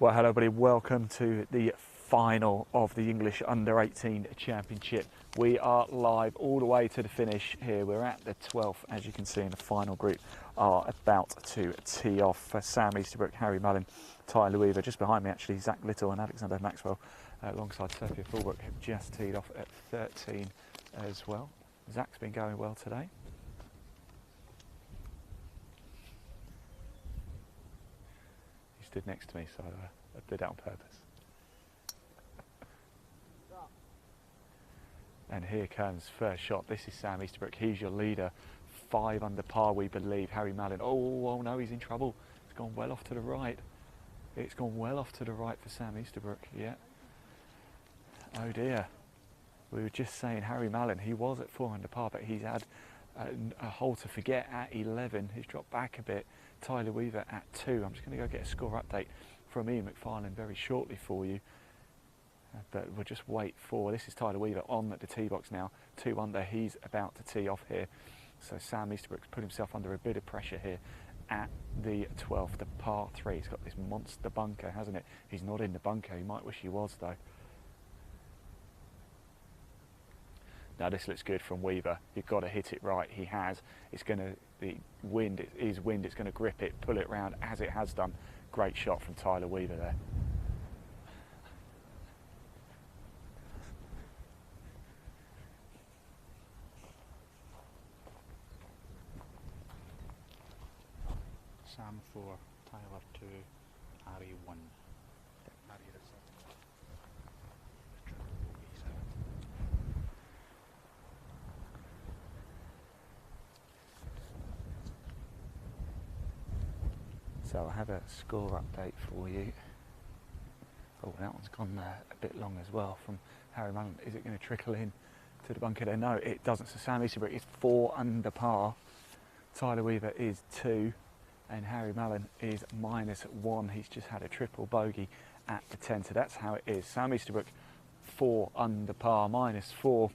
Well, hello everybody, welcome to the final of the English U18 Championship. We are live all the way to the finish here. We're at the 12th, as you can see, in the final group are about to tee off. For Sam Easterbrook, Harry Mullin, Tyler Weaver, just behind me actually, Zach Little and Alexander Maxwell, alongside Sophia Fulbrook, have just teed off at 13 as well. Zach's been going well today. Stood next to me, so I did it on purpose. And here comes first shot. This is Sam Easterbrook. He's your leader. 5 under par, we believe. Harry Mullin. Oh no, he's in trouble. It's gone well off to the right. It's gone well off to the right for Sam Easterbrook. Yeah. Oh dear. We were just saying Harry Mullin. He was at 4 under par, but he's had a hole to forget at 11. He's dropped back a bit. Tyler Weaver at 2. I'm just going to go get a score update from Ian McFarlane very shortly for you. But we'll just wait for, this is Tyler Weaver on the tee box now, 2 under. He's about to tee off here. So Sam Easterbrook's put himself under a bit of pressure here at the 12th, the par 3. He's got this monster bunker, hasn't it? He's not in the bunker. He might wish he was, though. Now this looks good from Weaver. You've got to hit it right. He has. It's going to, the wind, it is wind. It's going to grip it, pull it round as it has done. Great shot from Tyler Weaver there. Sam 4, Tyler 2, Harry 1. Harry is So I have a score update for you. Oh, that one's gone a bit long as well from Harry Mullin. Is it going to trickle in to the bunker there? No, it doesn't. So Sam Easterbrook is 4 under par. Tyler Weaver is 2. And Harry Mullin is -1. He's just had a triple bogey at the 10. So that's how it is. Sam Easterbrook 4 under par, -4.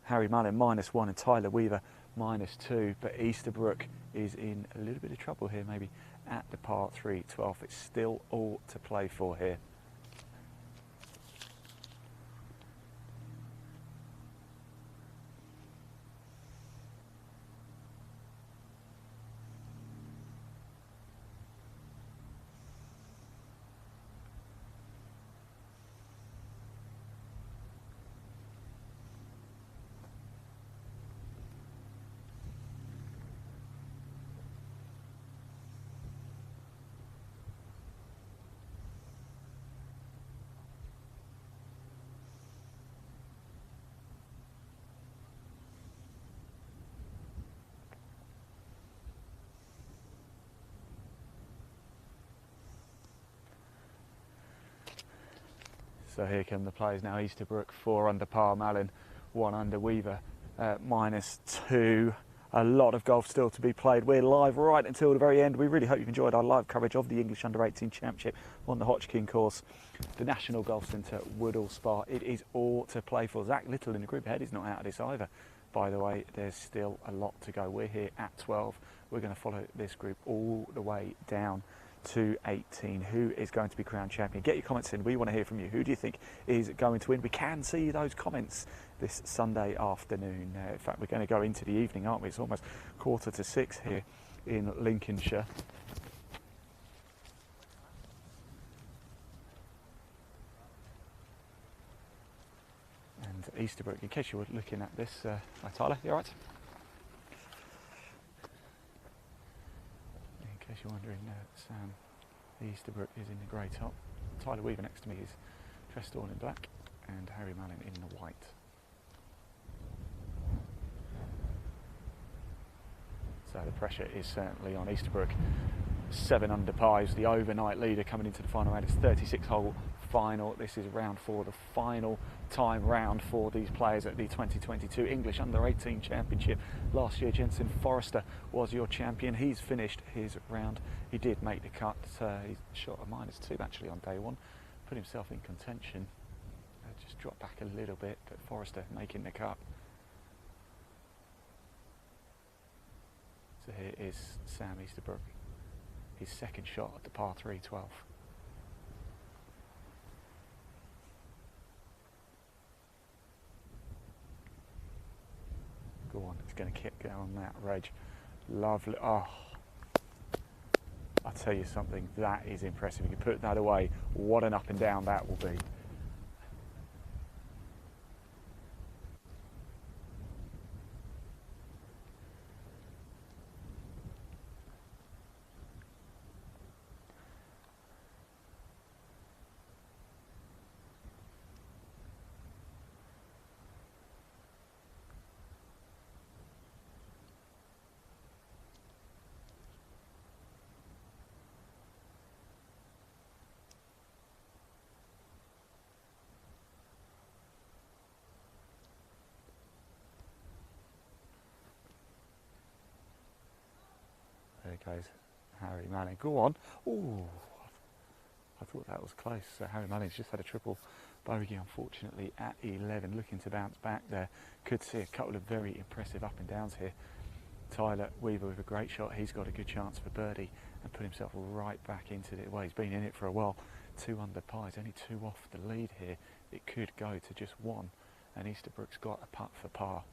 Harry Mullin -1 and Tyler Weaver -2. But Easterbrook is in a little bit of trouble here, maybe at the par 3, 12th. It's still all to play for here. So here come the players now. Easterbrook 4 under par, Mullin 1 under, Weaver -2. A lot of golf still to be played. We're live right until the very end. We really hope you've enjoyed our live coverage of the English Under-18 Championship on the Hodgkin course, the National Golf Centre, Woodall Spa. It is all to play for. Zach Little in the group ahead is not out of this either. By the way, there's still a lot to go. We're here at 12. We're going to follow this group all the way down to 18. Who is going to be crowned champion? Get your comments in. We want to hear from you. Who do you think is going to win? We can see those comments this Sunday afternoon. In fact, we're going to go into the evening, aren't we? It's almost 5:45 here in Lincolnshire. And Easterbrook, in case you were looking at this, hi Tyler, you all right? In case you're wondering, Sam Easterbrook is in the grey top. Tyler Weaver next to me is dressed all in black, and Harry Mullin in the white. So the pressure is certainly on Easterbrook. 7 under par is the overnight leader coming into the final round. It's 36-hole final. This is round 4, the final time round for these players at the 2022 English Under-18 Championship. Last year, Jensen Forrester was your champion. He's finished his round. He did make the cut. He shot a -2 actually on day 1. Put himself in contention. Just dropped back a little bit, but Forrester making the cut. So here is Sam Easterbrook. His second shot at the par 3, 12. Go on, he's going to kick down on that, Reg. Lovely. Oh, I'll tell you something, that is impressive. If you put that away, what an up and down that will be. There goes Harry Manning. Go on. Ooh, I thought that was close. So Harry Manning's just had a triple bogey, unfortunately, at 11. Looking to bounce back there. Could see a couple of very impressive up and downs here. Tyler Weaver with a great shot. He's got a good chance for birdie and put himself right back into it. Well, he's been in it for a while. 2 under par. He's only 2 off the lead here. It could go to just 1. And Easterbrook's got a putt for par.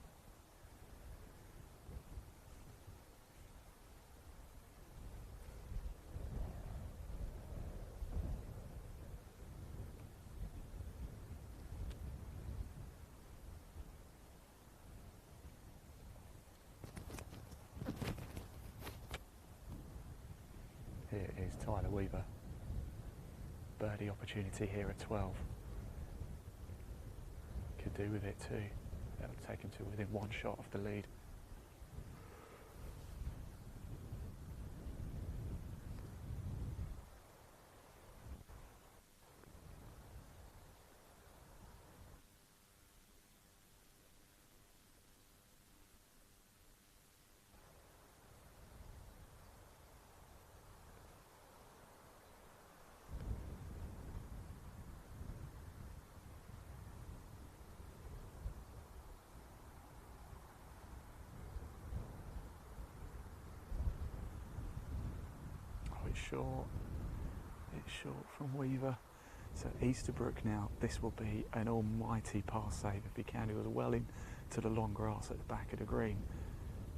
Here is Tyler Weaver. Birdie opportunity here at 12. Could do with it too. That would take him to within 1 shot of the lead. It's short from Weaver. So Easterbrook now, this will be an almighty par save if he can. He was well into the long grass at the back of the green.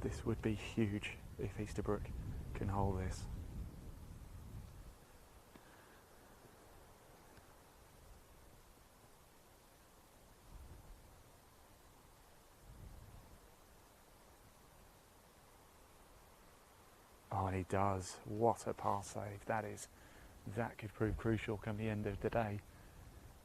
This would be huge if Easterbrook can hold this. Oh, and he does. What a par save that is. That could prove crucial come the end of the day.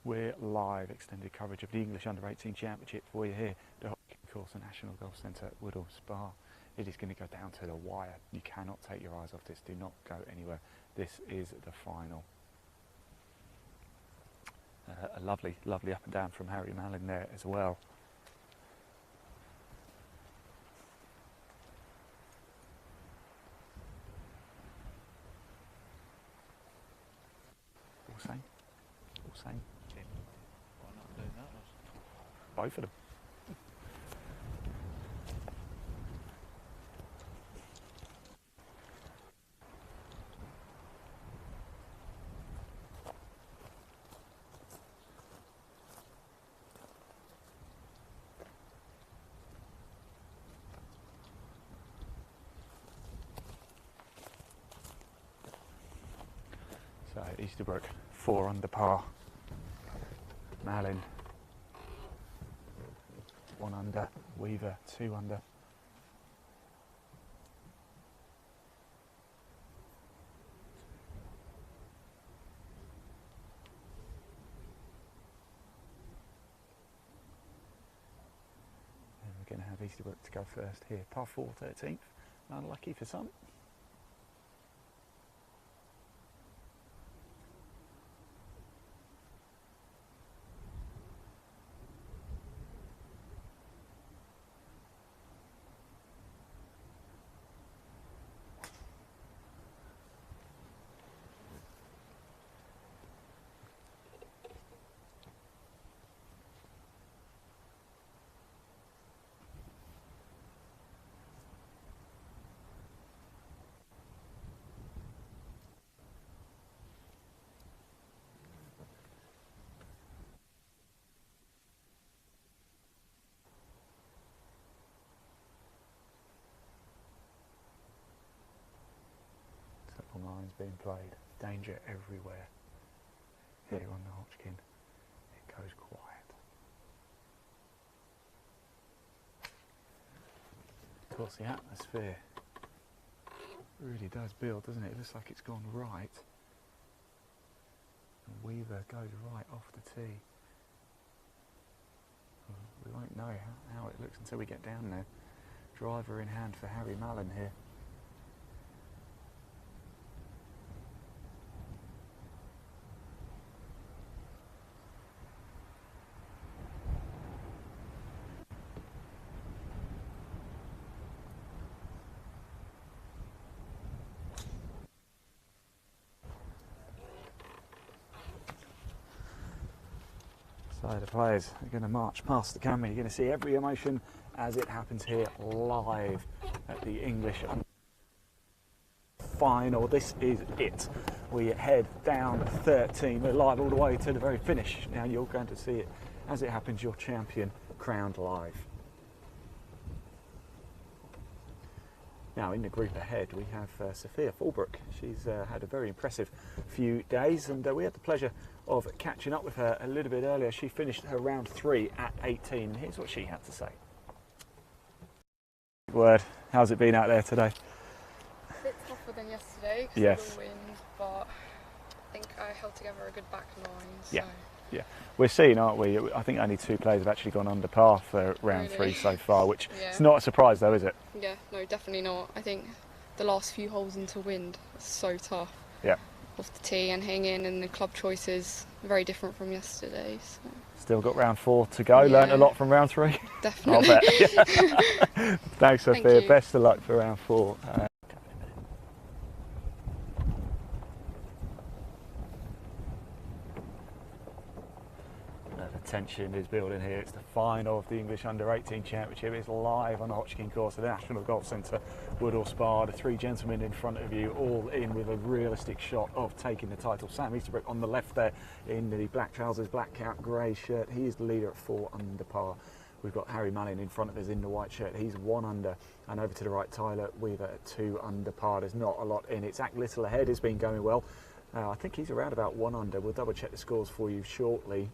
We're live, extended coverage of the English U18 Championship for you here. The hockey course, the National Golf Centre at Woodall Spa. It is going to go down to the wire. You cannot take your eyes off this. Do not go anywhere. This is the final. A lovely, lovely up and down from Harry Mallin there as well. Same. All same. Why not doing that? Both of them. So Easterbrook 4 under par. Mallin 1 under. Weaver 2 under. And we're going to have Easterbrook to go first here. Par 4, 13th. Unlucky for some. being played. Danger everywhere. Here on the Hodgkin, it goes quiet. Of course, the atmosphere really does build, doesn't it? It looks like it's gone right. And Weaver goes right off the tee. Well, we won't know how it looks until we get down there. Driver in hand for Harry Mallon here. So the players are going to march past the camera. You're going to see every emotion as it happens here live at the English final. This is it. We head down 13. We're live all the way to the very finish. Now you're going to see it as it happens. Your champion crowned live. Now in the group ahead we have Sophia Fulbrook. She's had a very impressive few days, and we had the pleasure of catching up with her a little bit earlier. She finished her round 3 at 18, and here's what she had to say. Word, how's it been out there today? A bit tougher than yesterday because Yes. of the wind, but I think I held together a good back line. So. Yeah, we're seeing, aren't we? I think only 2 players have actually gone under par for round 3 so far, which is not a surprise though, is it? Yeah, no, definitely not. I think the last few holes into wind was so tough. Yeah. Off the tee and hanging, and the club choices very different from yesterday. So. Still got round 4 to go. Learned a lot from round 3. Definitely. I'll bet. Thanks, Sophia. Thank you. Best of luck for round 4. The tension is building here. It's the final of the English U18 Championship. It's live on the Hodgkin course at the National Golf Centre, Woodall Spa. The 3 gentlemen in front of you, all in with a realistic shot of taking the title. Sam Easterbrook on the left there in the black trousers, black cap, grey shirt. He is the leader at 4 under par. We've got Harry Mallon in front of us in the white shirt. He's 1 under. And over to the right, Tyler Weaver at 2 under par. There's not a lot in it. Zach Little ahead has been going well. I think he's around about 1 under. We'll double check the scores for you shortly.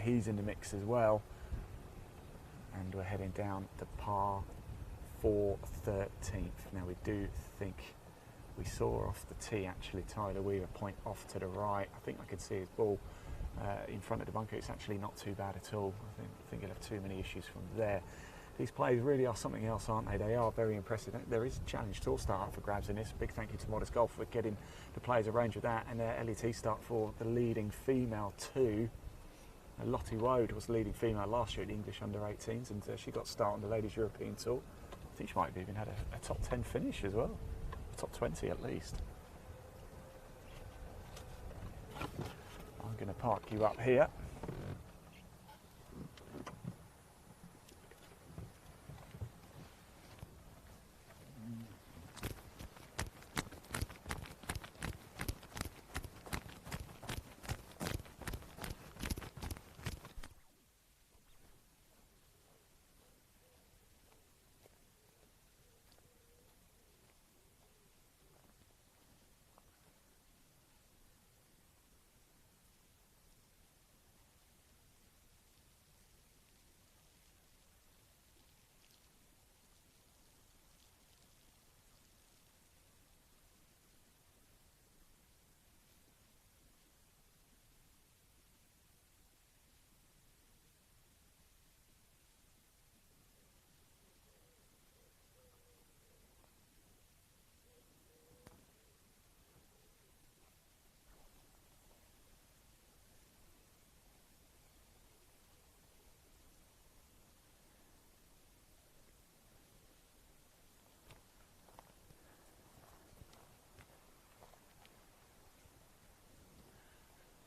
He's in the mix as well, and we're heading down to par 4 13th. Now we do think we saw off the tee actually Tyler Weaver point off to the right. I think I could see his ball in front of the bunker. It's actually not too bad at all. I think he'll have too many issues from there. These players really are something else, aren't they? They are very impressive. There is a Challenge Tour start up for grabs in this. Big thank you to Modest Golf for getting the players arranged with that, and their LET start for the leading female too. Lottie Woad was the leading female last year at the English Under-18s, and she got started on the Ladies European Tour. I think she might have even had a top 10 finish as well, top 20 at least. I'm going to park you up here.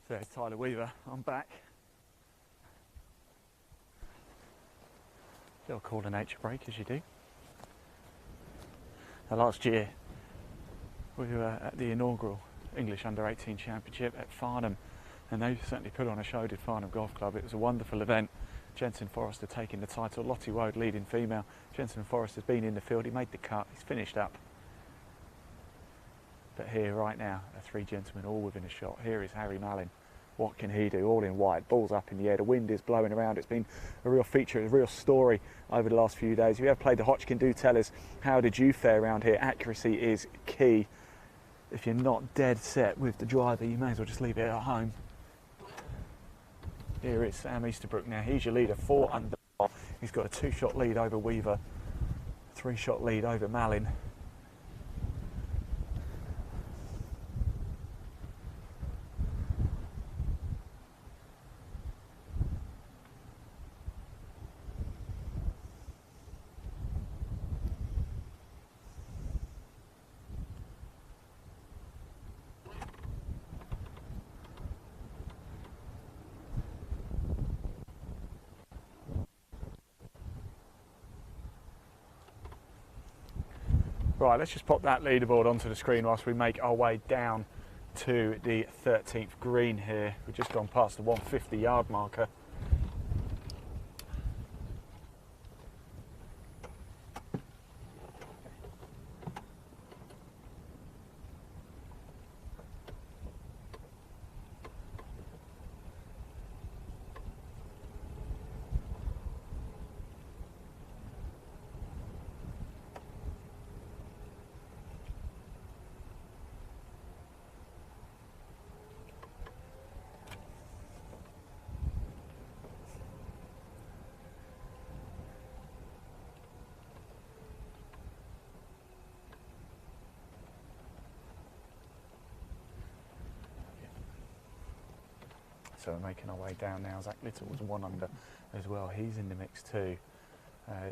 There's Tyler Weaver. I'm back. Little call to nature break as you do. Now, last year we were at the inaugural English Under-18 Championship at Farnham, and they certainly put on a show, did Farnham Golf Club. It was a wonderful event. Jensen Forrester taking the title, Lottie Woad leading female. Jensen Forrester's been in the field, he made the cut, he's finished up. But here right now are three gentlemen all within a shot. Here is Harry Mallin. What can he do? All in white, balls up in the air, the wind is blowing around. It's been a real feature, a real story over the last few days. If you have played the Hodgkin, do tell us, how did you fare around here? Accuracy is key. If you're not dead set with the driver, you may as well just leave it at home. Here is Sam Easterbrook now. He's your leader, 4 under. He's got a 2-shot lead over Weaver, 3-shot lead over Mallin. Right, let's just pop that leaderboard onto the screen whilst we make our way down to the 13th green here. We've just gone past the 150-yard marker. So we're making our way down now. Zach Little was 1 under as well. He's in the mix too.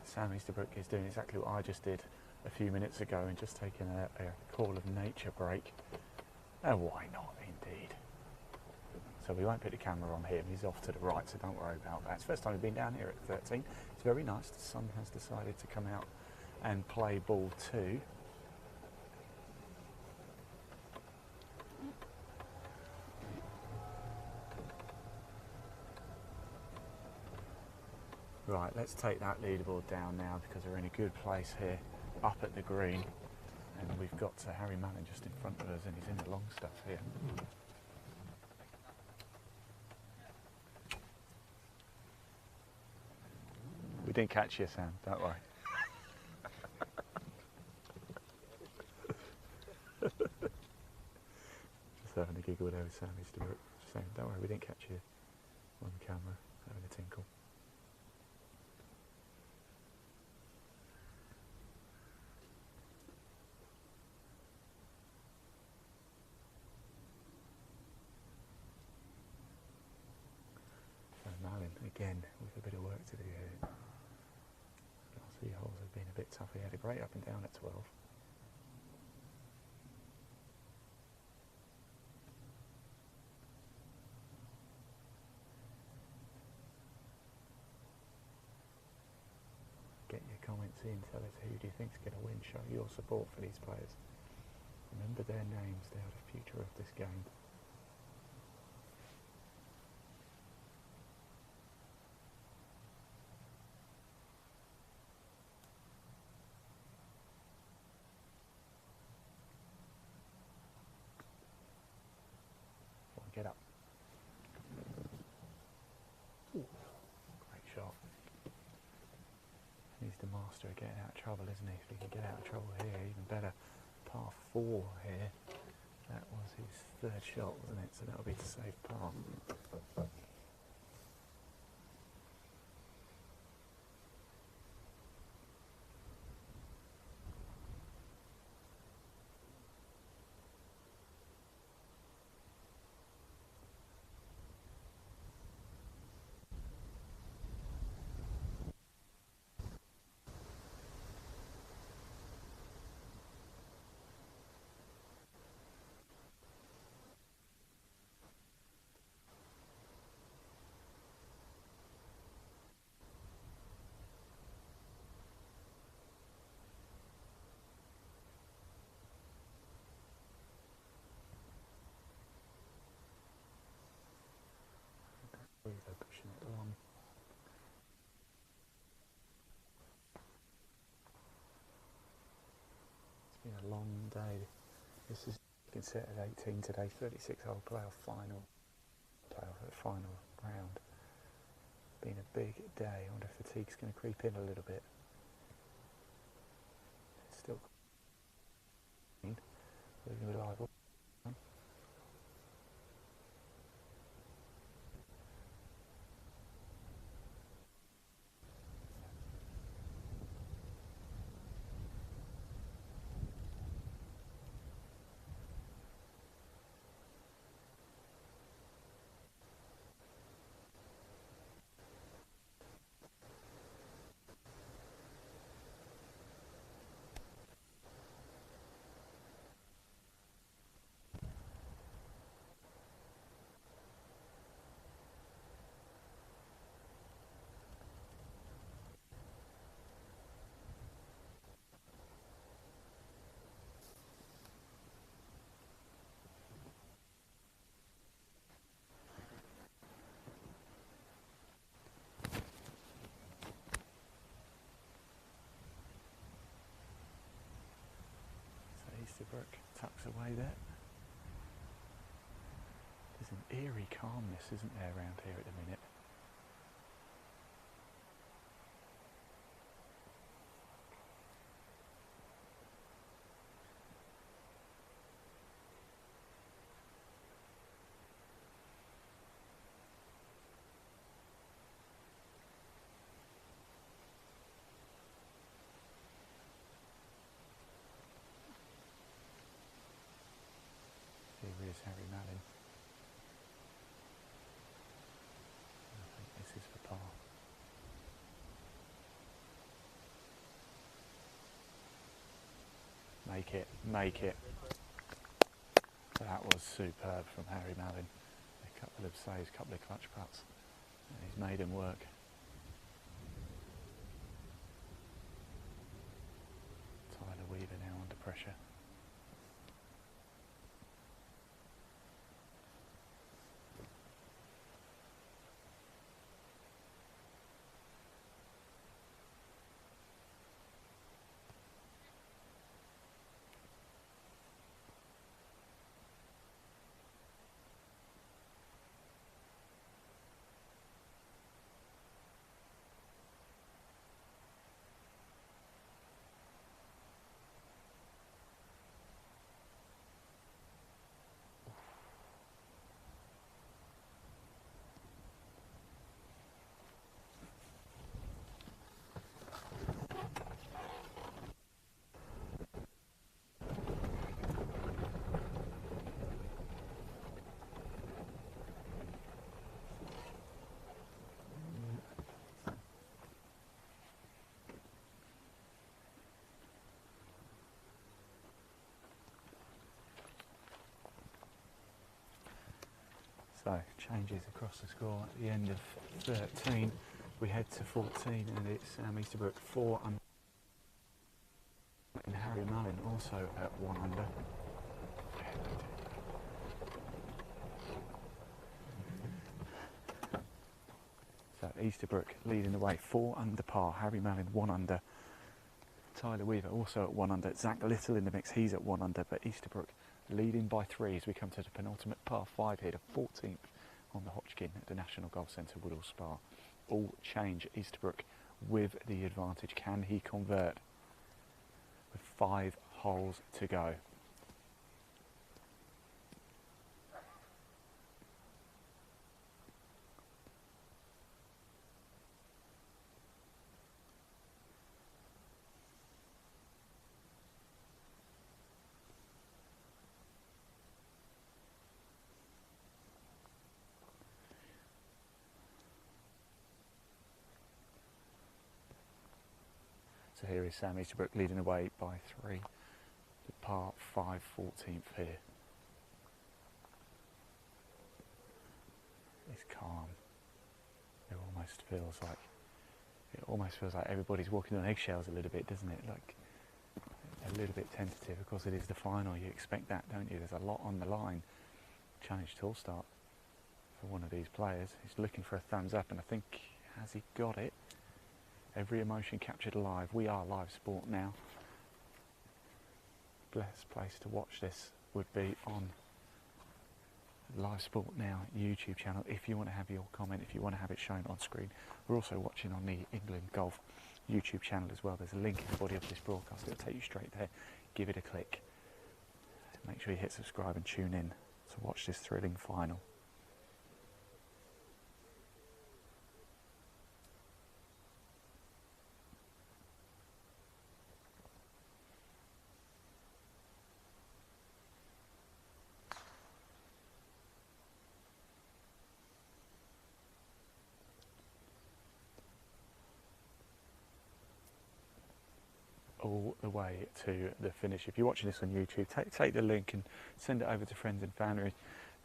Sam Easterbrook is doing exactly what I just did a few minutes ago and just taking a call of nature break. And why not, indeed? So we won't put the camera on him. He's off to the right, so don't worry about that. It's the first time we've been down here at 13. It's very nice. The sun has decided to come out and play ball too. Right, let's take that leaderboard down now because we're in a good place here, up at the green. And we've got Harry Mallin just in front of us, and he's in the long stuff here. We didn't catch you, Sam, don't worry. Just having a giggle there with Sam Easterbrook. Just saying, don't worry, we didn't catch you on the camera, having a tinkle. Mallin, again, with a bit of work to do here. Last few holes have been a bit tough. He had a great up and down at 12. Get your comments in, tell us who do you think's going to win. Show your support for these players. Remember their names, they are the future of this game. Get up. Ooh, great shot. He's the master of getting out of trouble, isn't he? If he can get out of trouble here, even better. Par 4 here. That was his 3rd shot, wasn't it? So that'll be to save par. They're pushing it along. It's been a long day. This is Second set at 18 today, 36-hole playoff final round. Been a big day. I wonder if fatigue's going to creep in a little bit. Still reliable. Easterbrook tucks away there. There's an eerie calmness, isn't there, around here at the minute? Here is Harry Mallin. I think this is for par. Make it, make it. That was superb from Harry Mallin. A couple of saves, a couple of clutch putts. And he's made him work. Tyler Weaver now under pressure. So, changes across the score at the end of 13. We head to 14 and it's Easterbrook 4 under. And Harry Mallin also at 1 under. So Easterbrook leading the way 4 under par. Harry Mallin 1 under. Tyler Weaver also at 1 under. Zach Little in the mix, he's at 1 under, but Easterbrook leading by 3 as we come to the penultimate par 5 here, the 14th on the Hodgkin at the National Golf Centre, Woodall Spa. All change. Easterbrook with the advantage. Can he convert? With 5 holes to go. So here is Sam Easterbrook leading the way by 3. The par 5 14th here. It's calm. It almost feels like everybody's walking on eggshells a little bit, doesn't it? Like a little bit tentative. Of course, it is the final. You expect that, don't you? There's a lot on the line. Challenge Tour start for one of these players. He's looking for a thumbs up, and I think, has he got it? Every emotion captured alive. We are live sport now. Blessed place to watch this would be on Live Sport Now YouTube channel if you want to have your comment, if you want to have it shown on screen. We're also watching on the England Golf YouTube channel as well. There's a link in the body of this broadcast. It'll take you straight there. Give it a click. Make sure you hit subscribe and tune in to watch this thrilling final. All the way to the finish. If you're watching this on YouTube, take the link and send it over to friends and family.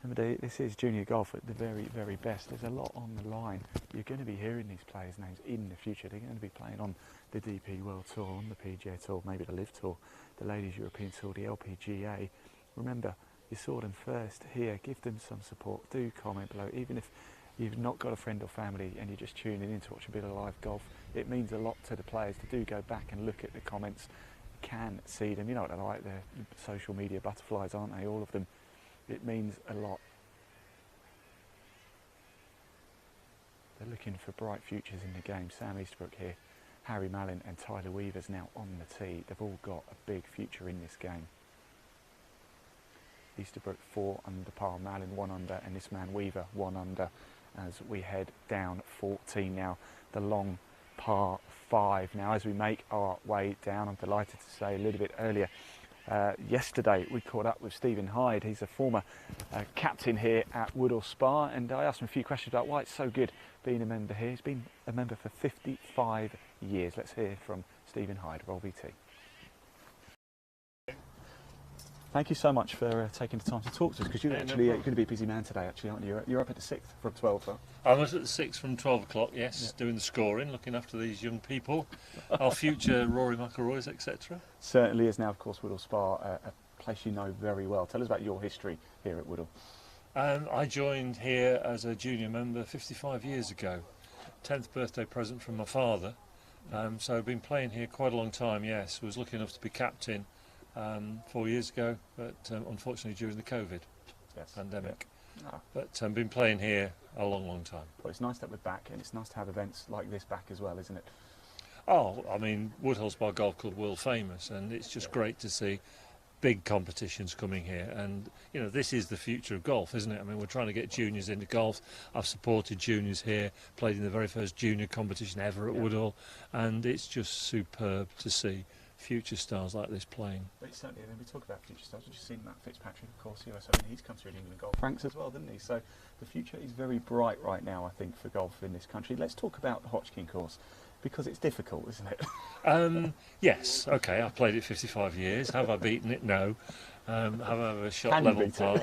Remember, this is junior golf at the very, very best. There's a lot on the line. You're going to be hearing these players' names in the future. They're going to be playing on the DP World Tour, on the PGA Tour, maybe the Live Tour, the Ladies European Tour, the LPGA. Remember, you saw them first here. Give them some support. Do comment below, even if you've not got a friend or family and you're just tuning in to watch a bit of live golf. It means a lot to the players to do go back and look at the comments. You can see them. You know what they're like. They're social media butterflies, aren't they? All of them. It means a lot. They're looking for bright futures in the game. Sam Easterbrook here, Harry Mallin and Tyler Weaver's now on the tee. They've all got a big future in this game. Easterbrook 4 under par, Mallin 1 under, and this man Weaver 1 under as we head down 14 now. The long par 5 now as we make our way down. I'm delighted to say a little bit earlier yesterday we caught up with Stephen Hyde. He's a former captain here at Woodall Spa, and I asked him a few questions about why it's so good being a member here. He's been a member for 55 years. Let's hear from Stephen Hyde, Roll VT. Thank you so much for taking the time to talk to us, because you're actually you're going to be a busy man today, actually, aren't you? You're up at the 6th from 12. Huh? I was at the 6th from 12 o'clock, yes, doing the scoring, looking after these young people, our future Rory McIlroys, etc. Certainly is now, of course, Woodall Spa, a place you know very well. Tell us about your history here at Woodall. I joined here as a junior member 55 years ago, 10th birthday present from my father, so I've been playing here quite a long time, yes. Was lucky enough to be captain 4 years ago, but unfortunately during the COVID pandemic. Yeah. Oh. But I've been playing here a long, long time. Well, it's nice that we're back, and it's nice to have events like this back as well, isn't it? Oh, I mean, Woodhull Spa Golf Club world famous, and it's just great to see big competitions coming here. And you know, this is the future of golf, isn't it? I mean, we're trying to get juniors into golf. I've supported juniors here, played in the very first junior competition ever at Woodhull, and it's just superb to see future stars like this playing. But certainly, when we talk about future stars, we've just seen Matt Fitzpatrick, of course, US Open. He's come through the England Golf ranks as well, didn't he? So the future is very bright right now, I think, for golf in this country. Let's talk about the Hodgkin course, because it's difficult, isn't it? Yes, okay, I've played it 55 years. Have I beaten it? No. Have I ever shot level par?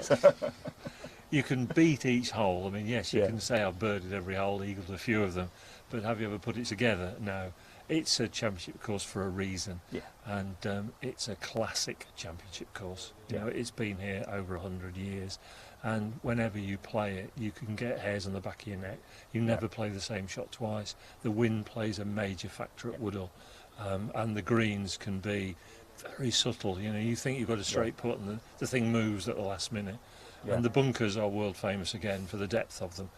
You can beat each hole. I mean, yes, you can say I've birdied every hole, eagled a few of them, but have you ever put it together? No. It's a championship course for a reason, and it's a classic championship course. You know, it's been here over 100 years, and whenever you play it, you can get hairs on the back of your neck. You never play the same shot twice. The wind plays a major factor at Woodhull, and the greens can be very subtle. You know, you think you've got a straight putt, and the thing moves at the last minute. And the bunkers are world famous again for the depth of them.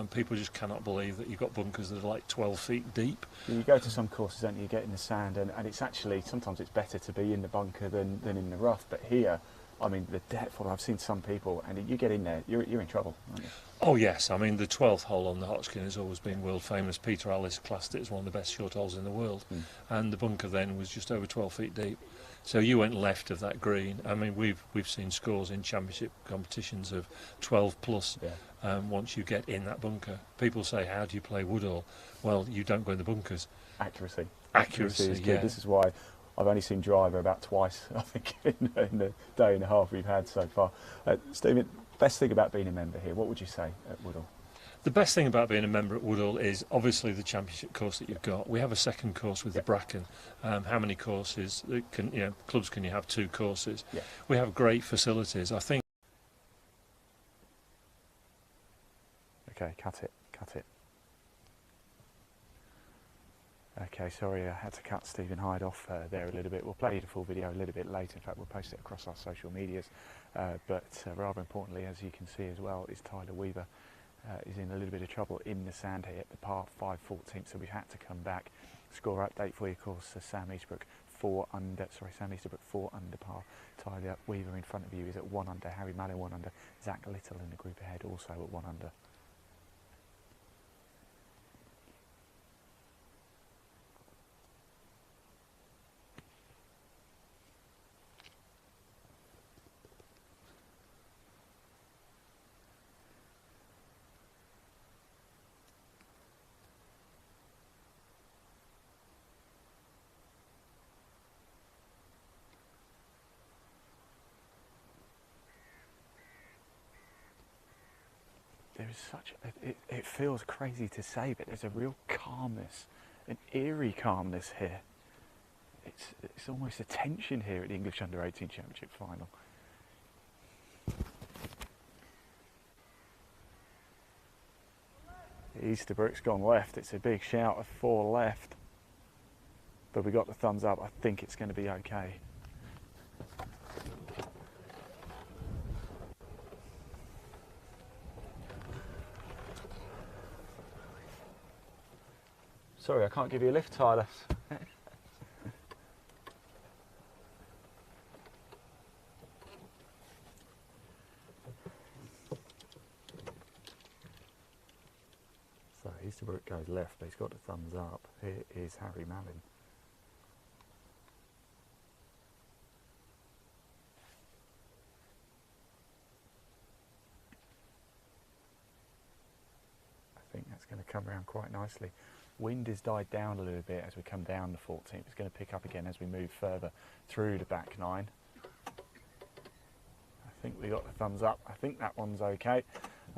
People just cannot believe that you've got bunkers that are like 12 feet deep. You go to some courses, don't you, you get in the sand, and it's actually, sometimes it's better to be in the bunker than in the rough. But here, I mean, the depth, I've seen some people, and you get in there, you're in trouble, aren't you? Oh yes, I mean, the 12th hole on the Hodgkin has always been world famous. Peter Allis classed it as one of the best short holes in the world, and the bunker then was just over 12 feet deep. So you went left of that green. I mean, we've seen scores in championship competitions of 12 plus once you get in that bunker. People say, how do you play Woodhull? Well, you don't go in the bunkers. Accuracy. Accuracy is good. This is why I've only seen driver about twice, I think, in the day and a half we've had so far. Stephen, best thing about being a member here, what would you say at Woodhull? The best thing about being a member at Woodhull is obviously the championship course that you've got. We have a second course with the Bracken. How many courses can clubs can you have? 2 courses. We have great facilities. I think. Okay, cut it. Okay, sorry, I had to cut Stephen Hyde off there a little bit. We'll play the full video a little bit later. In fact, we'll post it across our social medias. But rather importantly, as you can see as well, is Tyler Weaver is in a little bit of trouble in the sand here at the par 5 14th, so we've had to come back. Score update for you, of course, Sam Easterbrook 4 under, Sam Easterbrook 4 under par. Tyler Weaver in front of you is at 1 under, Harry Mallin 1 under, Zach Little in the group ahead also at 1 under. There is such, it feels crazy to say, but there's a real calmness, an eerie calmness here. It's almost a tension here at the English U18 Championship final. Easterbrook's gone left. It's a big shout of 4 left, but we got the thumbs up. I think it's going to be okay. Sorry, I can't give you a lift, Tyler. So Easterbrook goes left, but he's got the thumbs up. Here is Harry Mallin. I think that's going to come around quite nicely. Wind has died down a little bit as we come down the 14th. It's going to pick up again as we move further through the back 9. I think we got the thumbs up. I think that one's okay.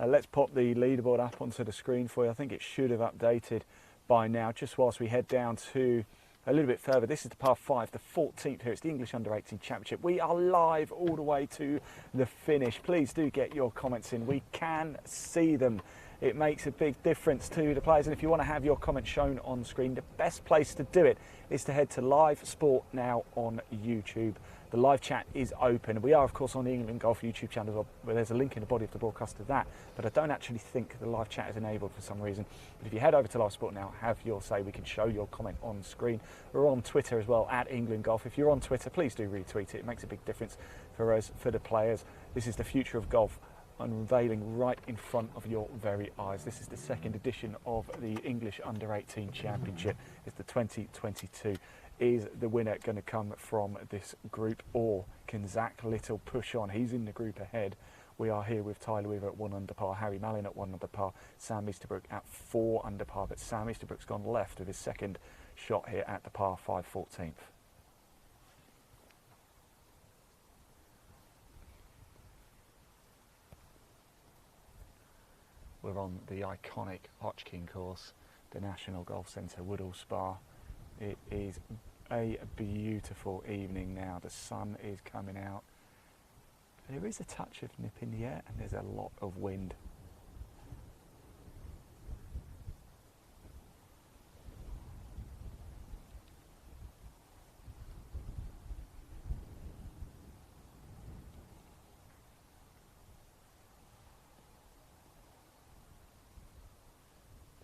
Let's pop the leaderboard up onto the screen for you. I think it should have updated by now, just whilst we head down to a little bit further. This is the par 5, the 14th here. It's the English U18 Championship. We are live all the way to the finish. Please do get your comments in. We can see them. It makes a big difference to the players, and if you want to have your comments shown on screen, the best place to do it is to head to Live Sport Now on YouTube. The live chat is open. We are, of course, on the England Golf YouTube channel as well, where there's a link in the body of the broadcast to that, but I don't actually think the live chat is enabled for some reason. But if you head over to Live Sport Now, have your say, we can show your comment on screen. We're on Twitter as well, at England Golf. If you're on Twitter, please do retweet it. It makes a big difference for us, for the players. This is the future of golf, unveiling right in front of your very eyes. This is the 2nd edition of the English U18 Championship. It's the 2022. Is the winner going to come from this group, or can Zach Little push on? He's in the group ahead. We are here with Tyler Weaver at 1 under par, Harry Mallin at 1 under par, Sam Easterbrook at 4 under par, but Sam Easterbrook's gone left with his second shot here at the par 5 14th. We're on the iconic Hodgkin course, the National Golf Centre, Woodall Spa. It is a beautiful evening now. The sun is coming out. There is a touch of nip in the air and there's a lot of wind.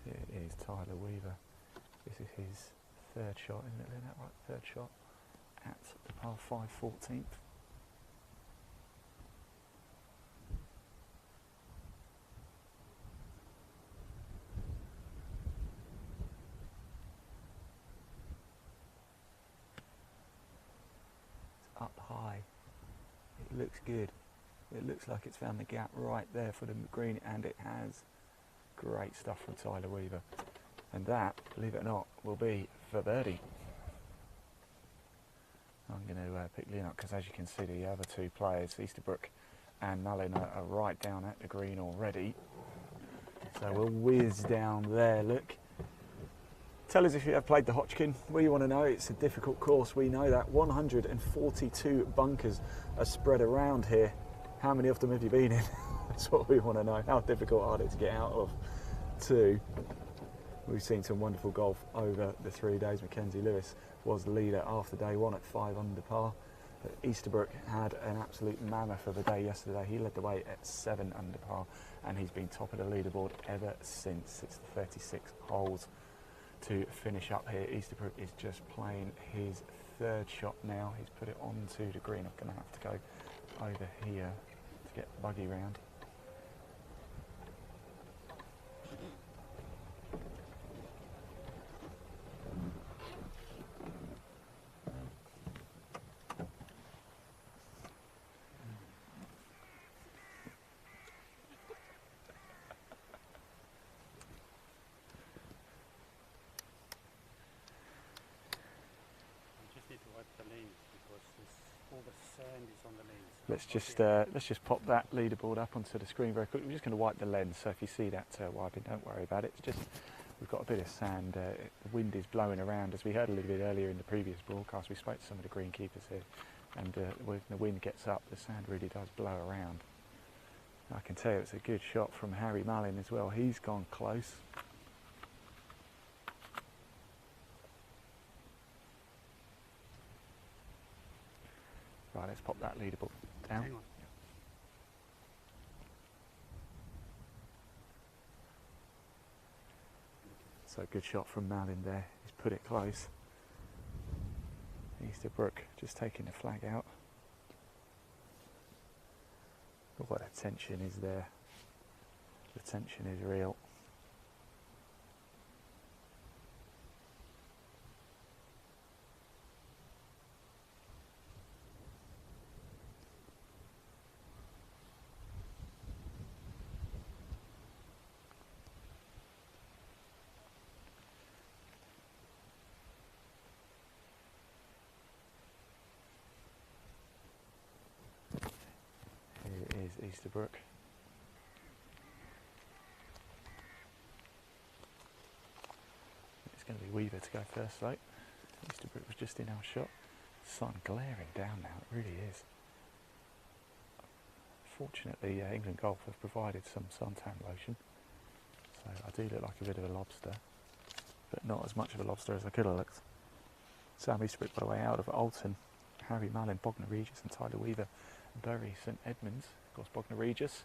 Here is Tyler Weaver. This is his 3rd shot, isn't it? Isn't that right? 3rd shot at the par 5 14th. It's up high. It looks good. It looks like it's found the gap right there for the green, and it has. Great stuff from Tyler Weaver. And that, believe it or not, will be for birdie. I'm going to pick Leon up because, as you can see, the other 2 players, Easterbrook and Mallin, are right down at the green already. So we'll whiz down there. Look. Tell us if you have played the Hodgkin. We want to know. It's a difficult course. We know that. 142 bunkers are spread around here. How many of them have you been in? That's what we want to know. How difficult are they to get out of? 2. We've seen some wonderful golf over the 3 days. Mackenzie Lewis was the leader after day one at 5 under par. But Easterbrook had an absolute mammoth of a day yesterday. He led the way at 7 under par, and he's been top of the leaderboard ever since. It's the 36 holes to finish up here. Easterbrook is just playing his third shot now. He's put it onto the green. I'm going to have to go over here to get the buggy round. All the sand is on the lens. Let's just pop that leaderboard up onto the screen very quickly. We're just going to wipe the lens, so if you see that wiping, don't worry about it. It's just we've got a bit of sand. The wind is blowing around, as we heard a little bit earlier in the previous broadcast. We spoke to some of the greenkeepers here, and when the wind gets up, the sand really does blow around. I can tell you it's a good shot from Harry Mallin as well. He's gone close. Right, let's pop that leaderboard down. Hang on. So good shot from Mallin there. He's put it close. Easterbrook just taking the flag out. But what the tension is there. The tension is real. Here is Easterbrook. It's going to be Weaver to go first though. Easterbrook was just in our shot. Sun glaring down now, it really is. Fortunately, England Golf have provided some suntan lotion, so I do look like a bit of a lobster, but not as much of a lobster as I could have looked. Sam Easterbrook by the way out of Alton, Harry Mallin, Bognor Regis and Tyler Weaver, Bury St Edmunds, of course Bognor Regis.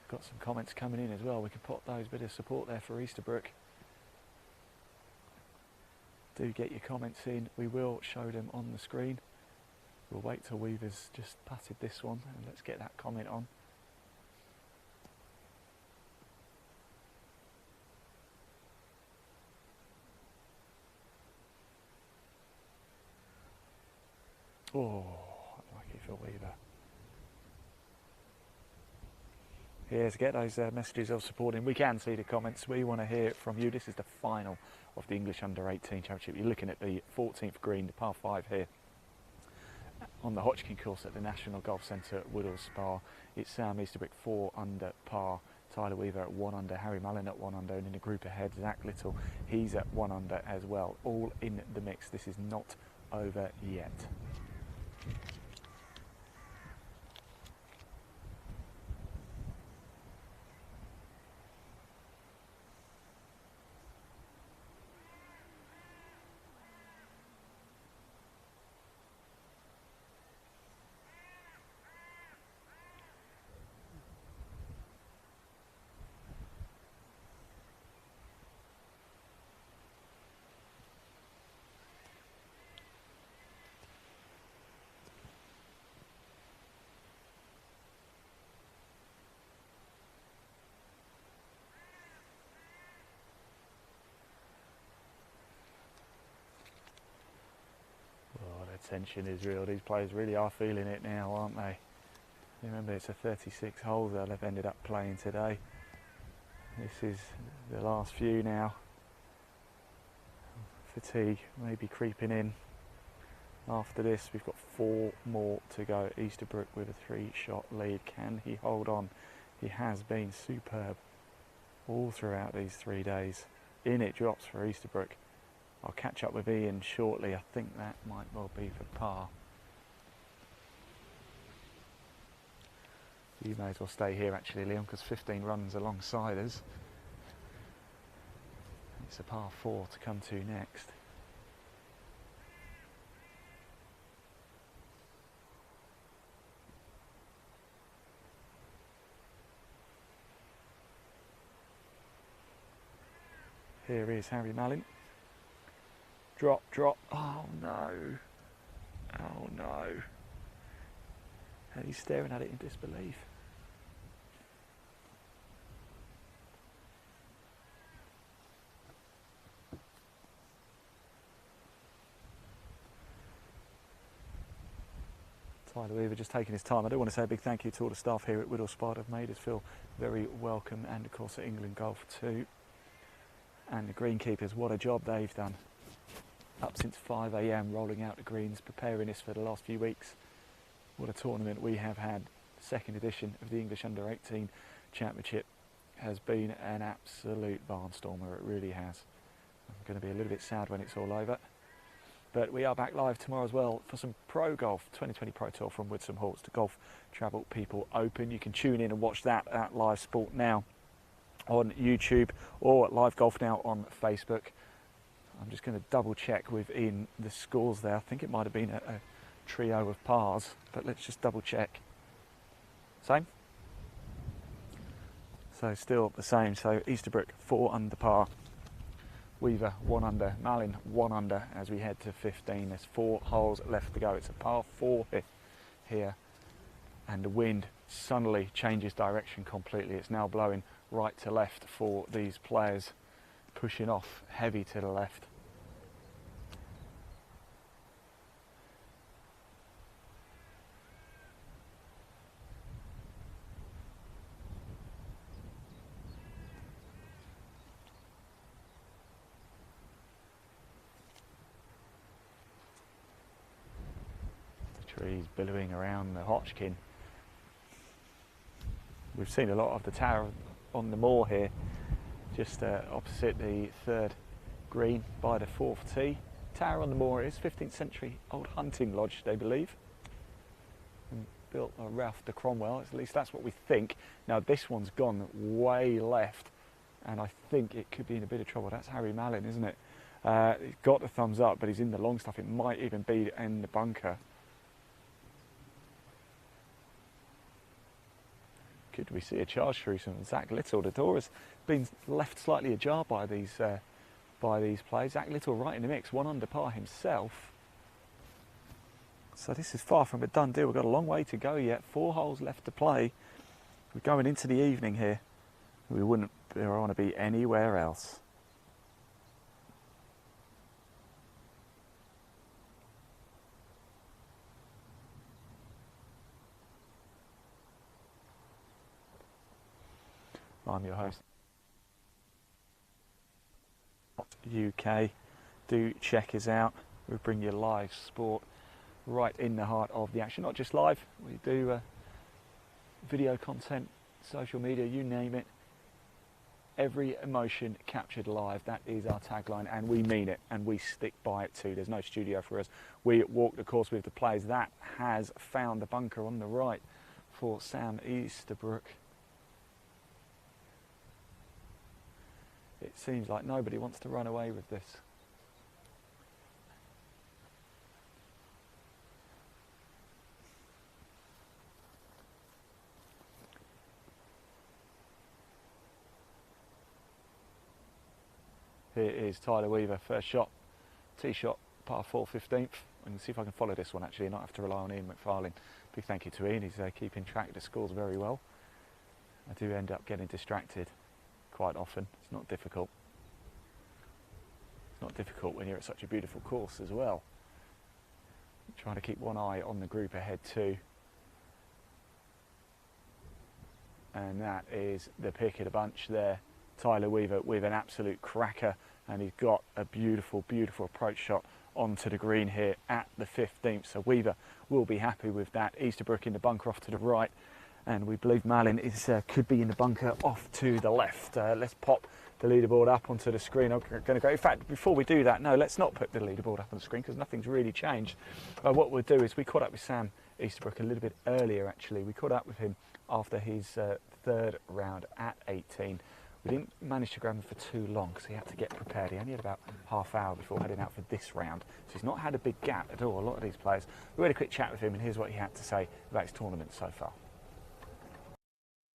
Got some comments coming in as well, we can pop those, bit of support there for Easterbrook. Do get your comments in, we will show them on the screen. We'll wait till Weaver's just putted this one and let's get that comment on. Oh, lucky for Weaver. Yes, get those messages of support in. We can see the comments. We want to hear it from you. This is the final of the English U18 Championship. You're looking at the 14th green, the par 5 here on the Hodgkin course at the National Golf Centre at Woodall Spa. It's Sam Easterbrook 4 under par, Tyler Weaver at 1 under, Harry Mallin at 1 under, and in the group ahead, Zach Little, he's at 1 under as well. All in the mix. This is not over yet. Tension is real. These players really are feeling it now, aren't they? Remember, it's a 36 holes that they've ended up playing today. This is the last few now. Fatigue maybe creeping in. After this, we've got 4 more to go. Easterbrook with a 3-shot lead. Can he hold on? He has been superb all throughout these 3 days. In it drops for Easterbrook. I'll catch up with Ian shortly. I think that might well be for par. You may as well stay here actually, Liam, because 15 runs alongside us. It's a par 4 to come to next. Here is Harry Mallin. Drop, drop. Oh no. Oh no. And he's staring at it in disbelief. Tyler Weaver just taking his time. I do want to say a big thank you to all the staff here at Whittle Spot. Have made us feel very welcome, and of course at England Golf too. And the greenkeepers, what a job they've done. Up since 5 AM rolling out the greens, preparing us for the last few weeks. What a tournament we have had. Second edition of the English U18 Championship has been an absolute barnstormer, it really has. I'm going to be a little bit sad when it's all over. But we are back live tomorrow as well for some Pro Golf 2020 Pro Tour from Woodsum Hall. It's the Golf Travel People Open. You can tune in and watch that at Live Sport Now on YouTube or at Live Golf Now on Facebook. I'm just going to double check within the scores there. I think it might have been a trio of pars, but let's just double check. Same? So still the same. So Easterbrook 4 under par. Weaver 1 under, Mallin 1 under as we head to 15. There's 4 holes left to go. It's a par 4 here, and the wind suddenly changes direction completely. It's now blowing right to left for these players, pushing off heavy to the left. Trees billowing around the Hodgkin. We've seen a lot of the tower on the moor here, just opposite the 3rd green by the 4th tee. Tower on the moor is 15th century old hunting lodge, they believe, and built by Ralph de Cromwell. At least that's what we think. Now this one's gone way left, and I think it could be in a bit of trouble. That's Harry Mallin, isn't it? He's got the thumbs up, but he's in the long stuff. It might even be in the bunker. Could we see a charge through from Zach Little? The door has been left slightly ajar by these players. Zach Little right in the mix, 1 under par himself. So this is far from a done deal. We've got a long way to go yet. 4 holes left to play. We're going into the evening here. We wouldn't want to be anywhere else. I'm your host, UK. Do check us out. We bring you live sport right in the heart of the action. Not just live, we do video content, social media, you name it. Every emotion captured live. That is our tagline, and we mean it, and we stick by it too. There's no studio for us. We walk the course with the players. That has found the bunker on the right for Sam Easterbrook. It seems like nobody wants to run away with this. Here is Tyler Weaver, first shot, tee shot, par 4, 15th. I can see if I can follow this one actually and not have to rely on Ian McFarlane. Big thank you to Ian, he's keeping track of the scores very well. I do end up getting distracted quite often. It's not difficult. It's not difficult when you're at such a beautiful course as well. Trying to keep one eye on the group ahead too. And that is the pick of the bunch there. Tyler Weaver with an absolute cracker, and he's got a beautiful, beautiful approach shot onto the green here at the 15th. So Weaver will be happy with that. Easterbrook in the bunker off to the right, and we believe Mallin is could be in the bunker off to the left. Let's pop the leaderboard up onto the screen. I'm going to go. In fact, before we do that, no, let's not put the leaderboard up on the screen because nothing's really changed. What we'll do is we caught up with Sam Easterbrook a little bit earlier. Actually, we caught up with him after his 3rd round at 18. We didn't manage to grab him for too long because he had to get prepared. He only had about half hour before heading out for this round. So he's not had a big gap at all, a lot of these players. We had a quick chat with him and here's what he had to say about his tournament so far.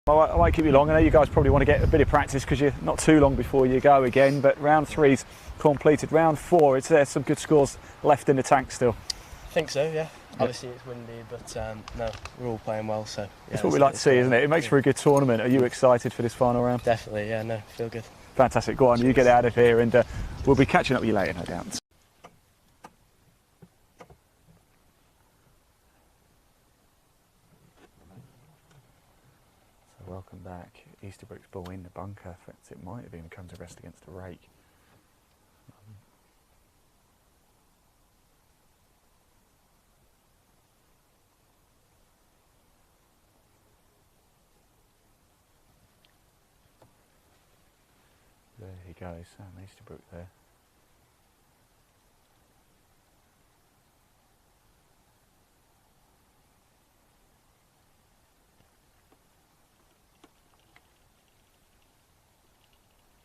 I won't keep you long. I know you guys probably want to get a bit of practice because you're not too long before you go again, but round 3's completed. Round 4, is there some good scores left in the tank still? I think so, yeah. Obviously it's windy, but no, we're all playing well, so... Yeah, that's what we like to see, isn't it? It makes for a good tournament. Are you excited for this final round? Definitely, yeah, no, feel good. Fantastic. Go on, you get out of here and we'll be catching up with you later, no doubt. Welcome back. Easterbrook's ball in the bunker. In fact, it might have even come to rest against a rake. There he goes, Sam Easterbrook there.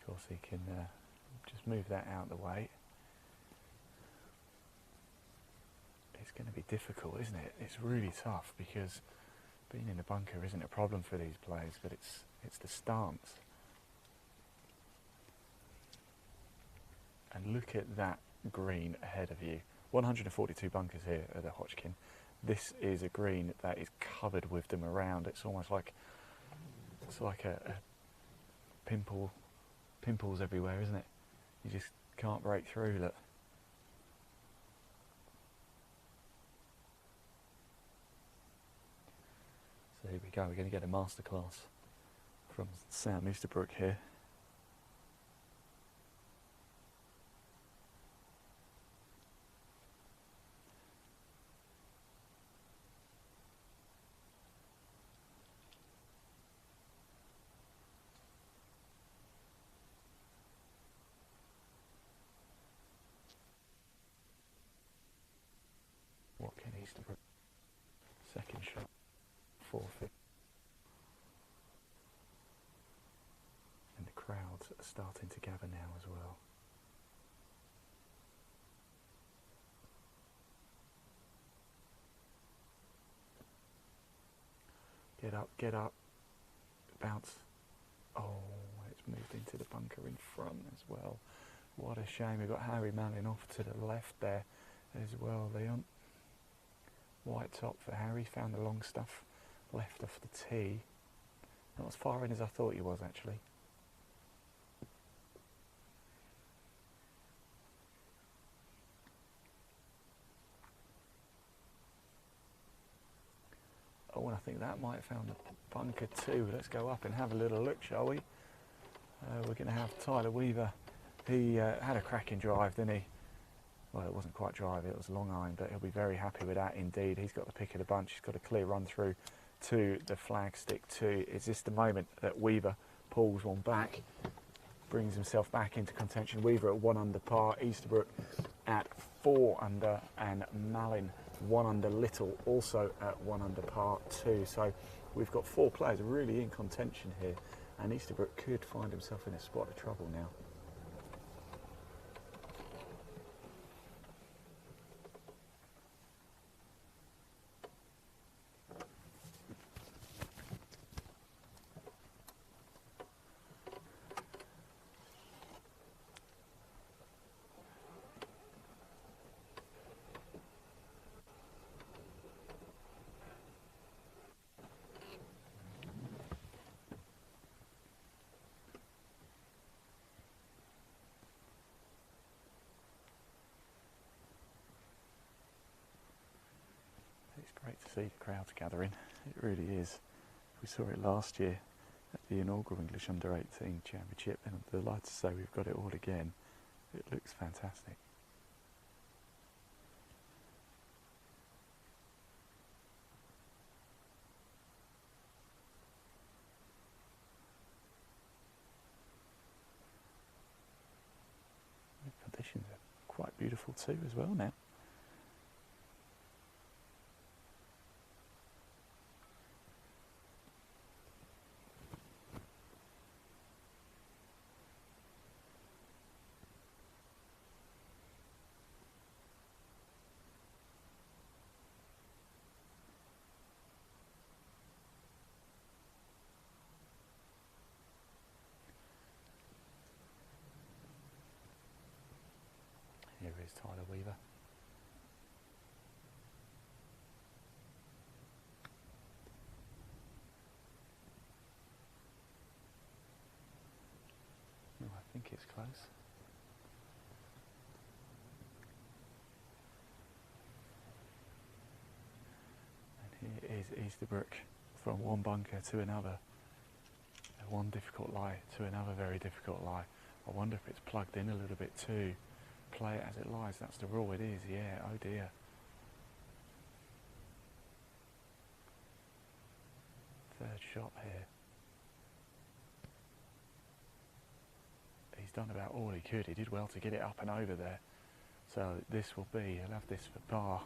Of course he can just move that out of the way. It's going to be difficult, isn't it? It's really tough because being in the bunker isn't a problem for these players, but it's the stance. And look at that green ahead of you. 142 bunkers here at the Hodgkin. This is a green that is covered with them around. It's almost like a pimples everywhere, isn't it? You just can't break through. Look. So here we go. We're going to get a masterclass from Sam Easterbrook here. What can Easterbrook? Second shot, 4-50. And the crowds are starting to gather now as well. Get up, bounce. Oh, it's moved into the bunker in front as well. What a shame. We've got Harry Mallin off to the left there as well, Leon. White top for Harry, found the long stuff left off the tee. Not as far in as I thought he was actually. Oh, and I think that might have found the bunker too. Let's go up and have a little look, shall we? We're going to have Tyler Weaver. He had a cracking drive, didn't he? Well, it wasn't quite drive, it was long iron, but he'll be very happy with that indeed. He's got the pick of the bunch, he's got a clear run through to the flag stick too. Is this the moment that Weaver pulls one back, brings himself back into contention? Weaver at 1 under par, Easterbrook at 4 under, and Mallin 1 under little, also at 1 under par too. So we've got 4 players really in contention here, and Easterbrook could find himself in a spot of trouble now. Great to see the crowds gathering, it really is. We saw it last year at the inaugural English U18 Championship, and I'm delighted to say we've got it all again. It looks fantastic. The conditions are quite beautiful too as well now. is Tyler Weaver. Oh, I think it's close. And here is Easterbrook from one bunker to another. One difficult lie to another very difficult lie. I wonder if it's plugged in a little bit too. Play it as it lies, that's the rule. It is, yeah, oh dear. Third shot here. He's done about all he could. He did well to get it up and over there. So this will be, he'll have this for par.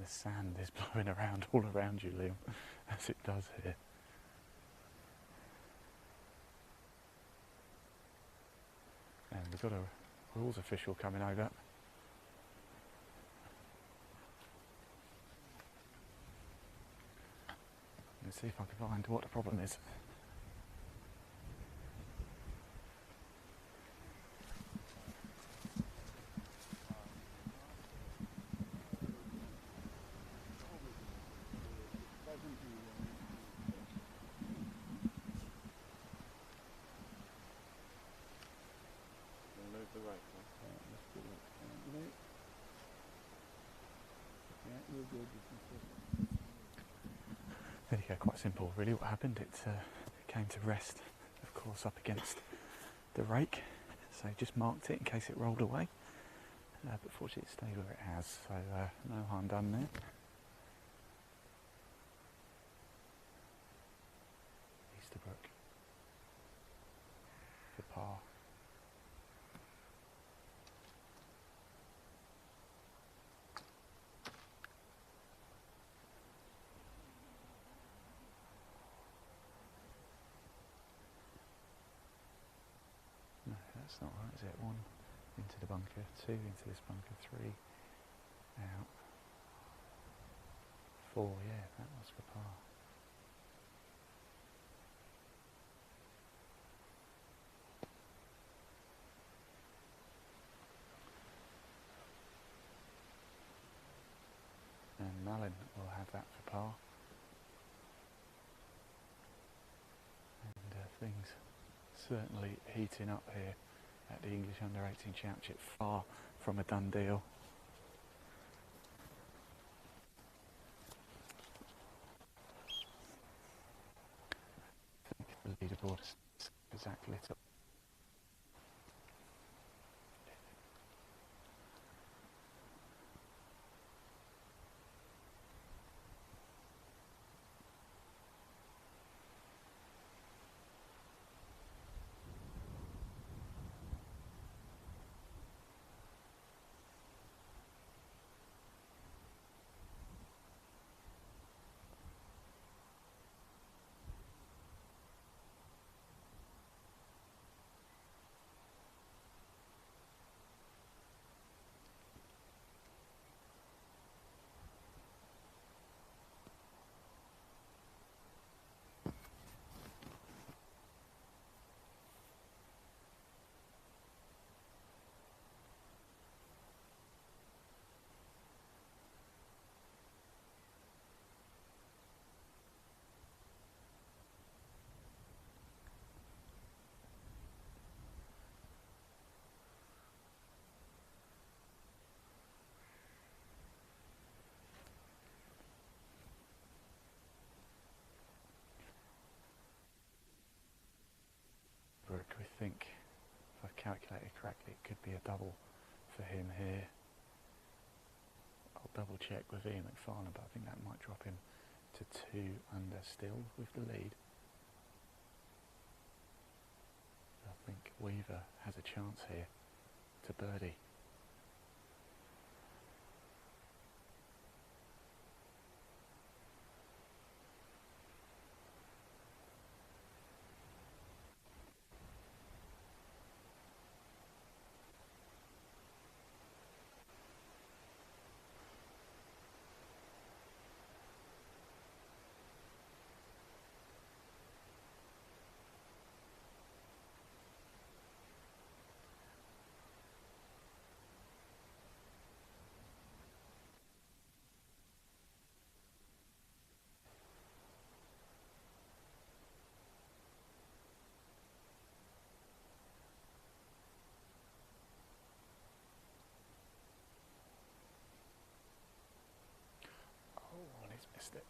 The sand is blowing around all around you, Liam, as it does here. And we've got a rules official coming over. Let's see if I can find what the problem is. There you go, quite simple really what happened. It came to rest, of course, up against the rake, so just marked it in case it rolled away, but fortunately it stayed where it has, so no harm done there. Easterbrook for par. No, that's not right, is it? 1 into the bunker, 2 into this bunker, 3 out, 4, yeah, that was for par. And Malin will have that for par. And things certainly heating up here at the English U18 Championship, far from a done deal. I think the leaderboard is exactly lit up. We think, if I've calculated correctly, it could be a double for him here. I'll double check with Ian McFarlane, but I think that might drop him to 2 under still with the lead. I think Weaver has a chance here to birdie. stick.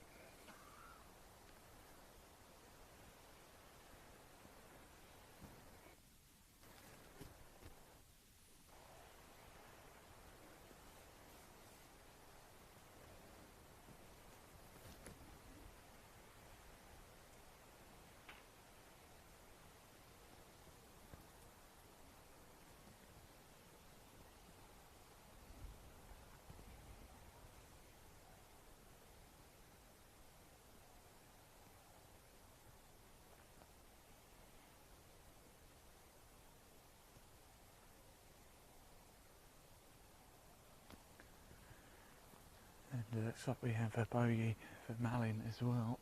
And it looks like we have a bogey for Malin as well.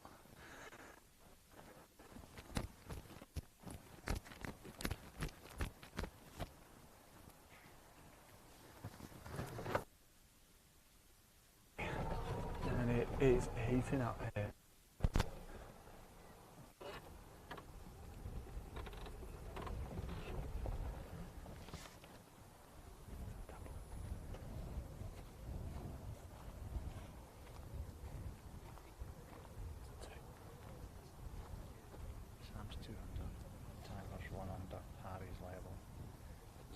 And it is heating up here. Sam's 2 under, Tyler's 1 under, Harry's level.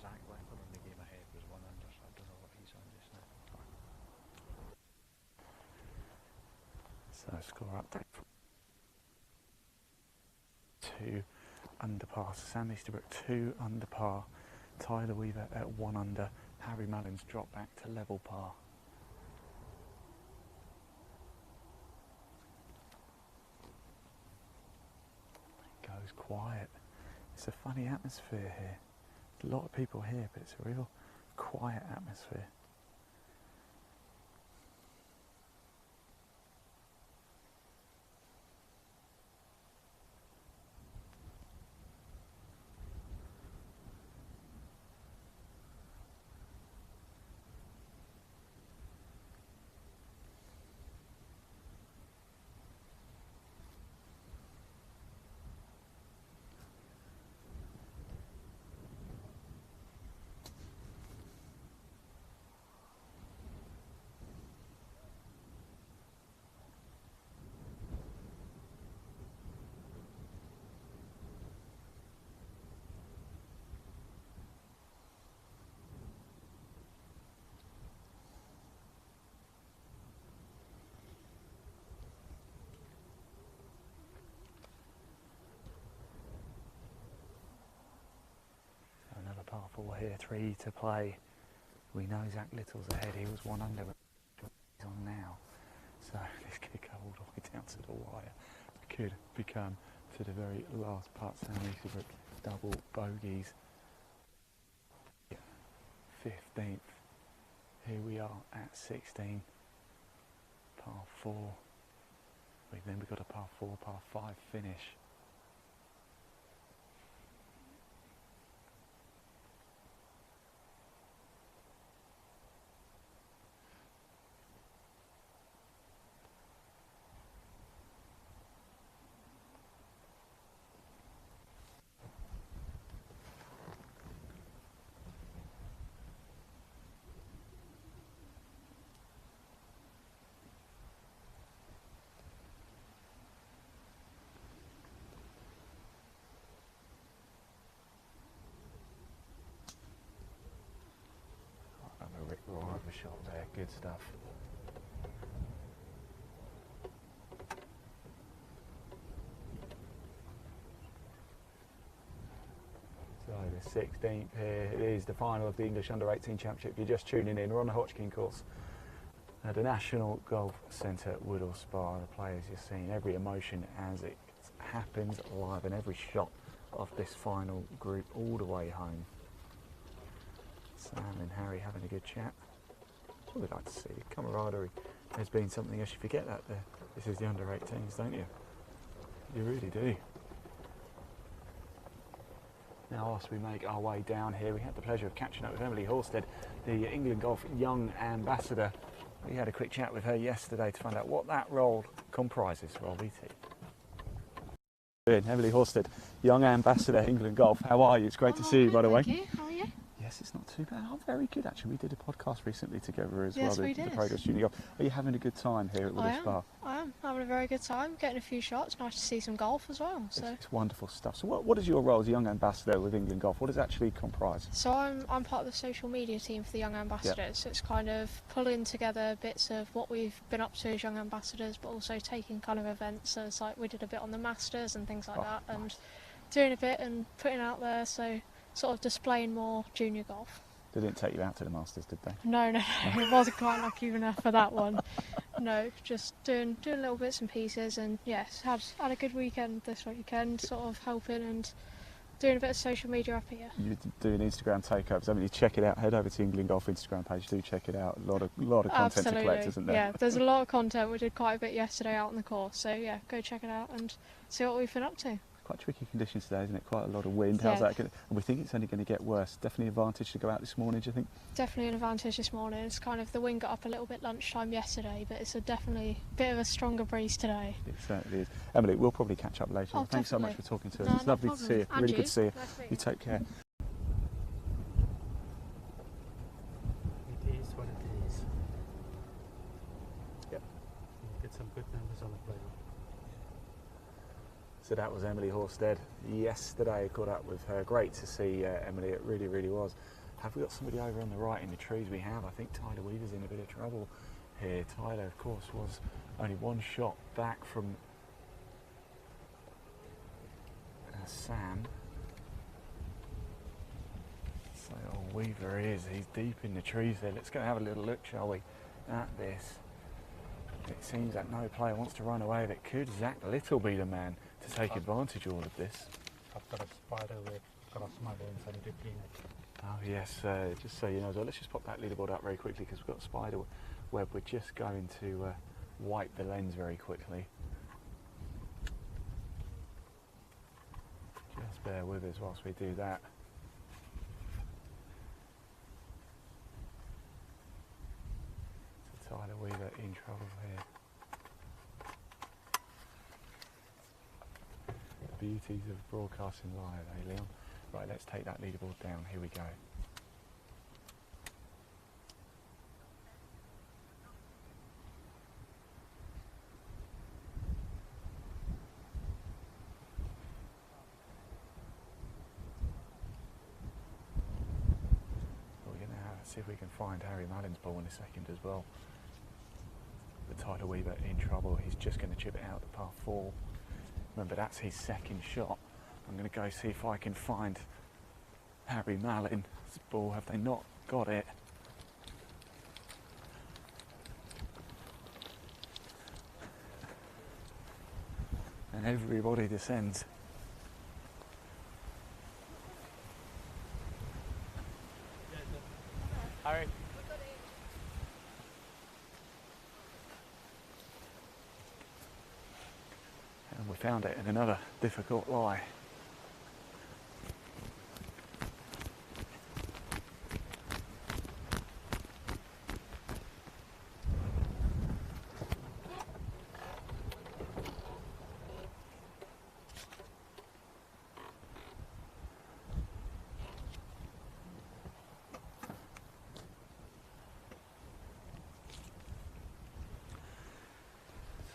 Zach Leopard on the game ahead was 1 under, so I don't know what he's on just now. So score update. 2 under par. Sam Easterbrook 2 under par. Tyler Weaver at 1 under. Harry Mallin's dropped back to level par. It goes quiet. It's a funny atmosphere here. There's a lot of people here, but it's a real quiet atmosphere. Another par 4 here, 3 to play. We know Zach Little's ahead, he was 1 under, he's on now. So this could go all the way down to the wire. It could become to the very last part. Sam Easterbrook, double bogeys. 15th. Here we are at 16. Par 4. Then we've got a par 4, par 5 finish. Right, shot there, good stuff. So the 16th here, it is the final of the English U18 Championship. If you're just tuning in, we're on the Hodgkin course at the National Golf Centre at Woodall Spa. The players you're seeing, every emotion as it happens live, and every shot of this final group all the way home. Sam and Harry having a good chat. What we'd like to see, camaraderie has been something else. You forget that this is the under-18s, don't you? You really do. Now, whilst we make our way down here, we had the pleasure of catching up with Emily Horsted, the England Golf Young Ambassador. We had a quick chat with her yesterday to find out what that role comprises for LBT. Emily Horsted, Young Ambassador England Golf. How are you? It's great to see you, by the way. Thank you. How are you? Yes, Yes, it's not too bad. Oh, very good actually. We did a podcast recently together as Yes, well. we The did. Progress Junior Golf. Are you having a good time here at Woodley Spa? I am having a very good time, getting a few shots. Nice to see some golf as well. So, It's wonderful stuff. So what is your role as a young ambassador with England Golf? What does it actually comprise? I'm part of the social media team for the Young Ambassadors. So it's kind of pulling together bits of what we've been up to as young ambassadors, but also taking kind of events. So it's like we did a bit on the Masters and things like that, and doing a bit and putting out there. So sort of displaying more junior golf. They didn't take you out to the Masters, did they? No, it wasn't quite lucky enough for that one. No, just doing little bits and pieces, and yes, had a good weekend this weekend, sort of helping and doing a bit of social media up here. You're doing Instagram takeovers. I mean, you check it out. Head over to England Golf Instagram page. Do check it out. A lot of content to collect, isn't there? Yeah, there's a lot of content. We did quite a bit yesterday out on the course, so yeah, go check it out and see what we've been up to. Quite tricky conditions today, isn't it? Quite a lot of wind. Yeah. How's that going? And we think it's only going to get worse. Definitely an advantage to go out this morning, do you think? Definitely an advantage this morning. It's kind of the wind got up a little bit lunchtime yesterday, but it's definitely a bit of a stronger breeze today. It certainly is. Emily, we'll probably catch up later. Oh, Thanks so much definitely. for talking to us. No, It's no lovely to problem. see you. And Really good to see you. Nice to meet You take care. It is what it is. Yep. You get some good numbers on the play. So that was Emily Horsted. Yesterday, caught up with her. Great to see Emily. It really, really was. Have we got somebody over on the right in the trees? We have. I think Tyler Weaver's in a bit of trouble here. Tyler, of course, was only one shot back from Sam. So Weaver is. He's deep in the trees there. Let's go have a little look, shall we, at this. It seems that no player wants to run away. That could Zach Little be the man to take advantage of all of this. I've got a spider with cross my bones and a peanut. Oh yes, just so you know as well, let's just pop that leaderboard up very quickly because we've got spider web. We're just going to wipe the lens very quickly. Just bear with us whilst we do that. So Tyler Weaver in trouble here. The beauties of broadcasting live, eh, Leon? Right, let's take that leaderboard down. Here we go. We're going to see if we can find Harry Mallin's ball in a second as well. But Tyler Weaver in trouble. He's just going to chip it out to par 4. Remember, that's his second shot. I'm going to go see if I can find Harry Mallin's ball. Have they not got it? And everybody descends. Harry. And we found it in another difficult lie.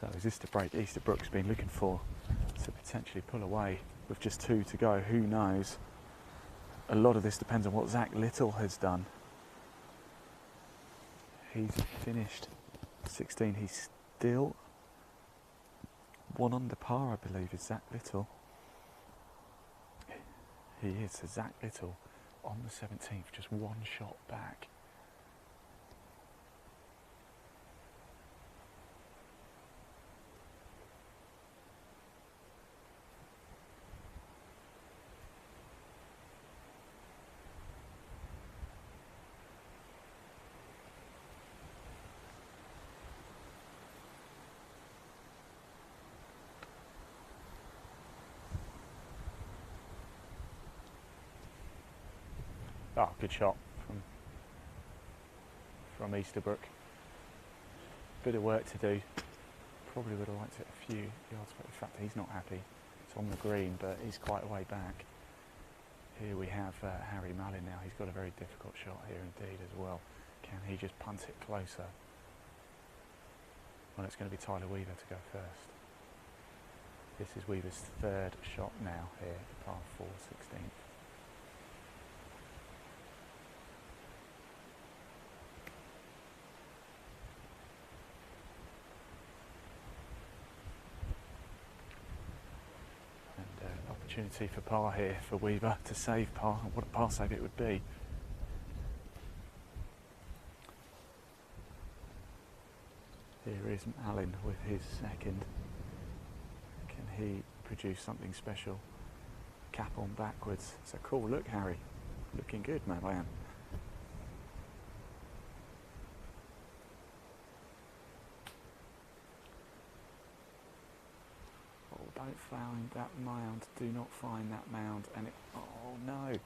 So is this the break Easterbrook's been looking for to potentially pull away with just 2 to go? Who knows? A lot of this depends on what Zach Little has done. He's finished 16. He's still 1 under par, I believe, is Zach Little. He is. So Zach Little on the 17th, just 1 shot back. Oh, good shot from Easterbrook. Bit of work to do. Probably would have liked it a few yards, but in fact he's not happy. It's on the green, but he's quite a way back. Here we have Harry Mallin now. He's got a very difficult shot here indeed as well. Can he just punt it closer? Well, it's going to be Tyler Weaver to go first. This is Weaver's third shot now here, par 4, 16th. Opportunity for par here for Weaver to save par. What a par save it would be. Here is Mallin with his second. Can he produce something special? Cap on backwards. So cool. Look, Harry. Looking good, man. Don't find that mound, do not find that mound, and it, oh no,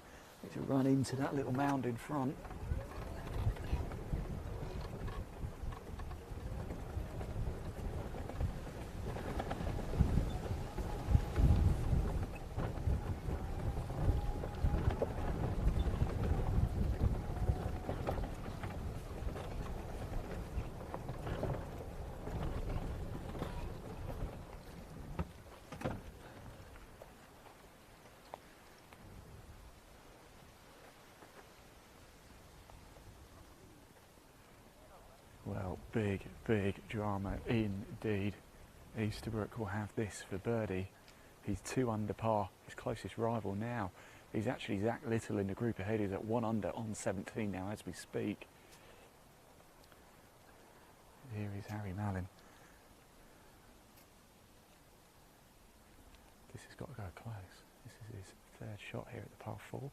it's a run into that little mound in front. Well, big drama indeed. Easterbrook will have this for birdie. He's 2 under par. His closest rival now is actually Zach Little in the group ahead. He's at 1 under on 17 now as we speak. Here is Harry Mallin. This has got to go close. This is his third shot here at the par 4.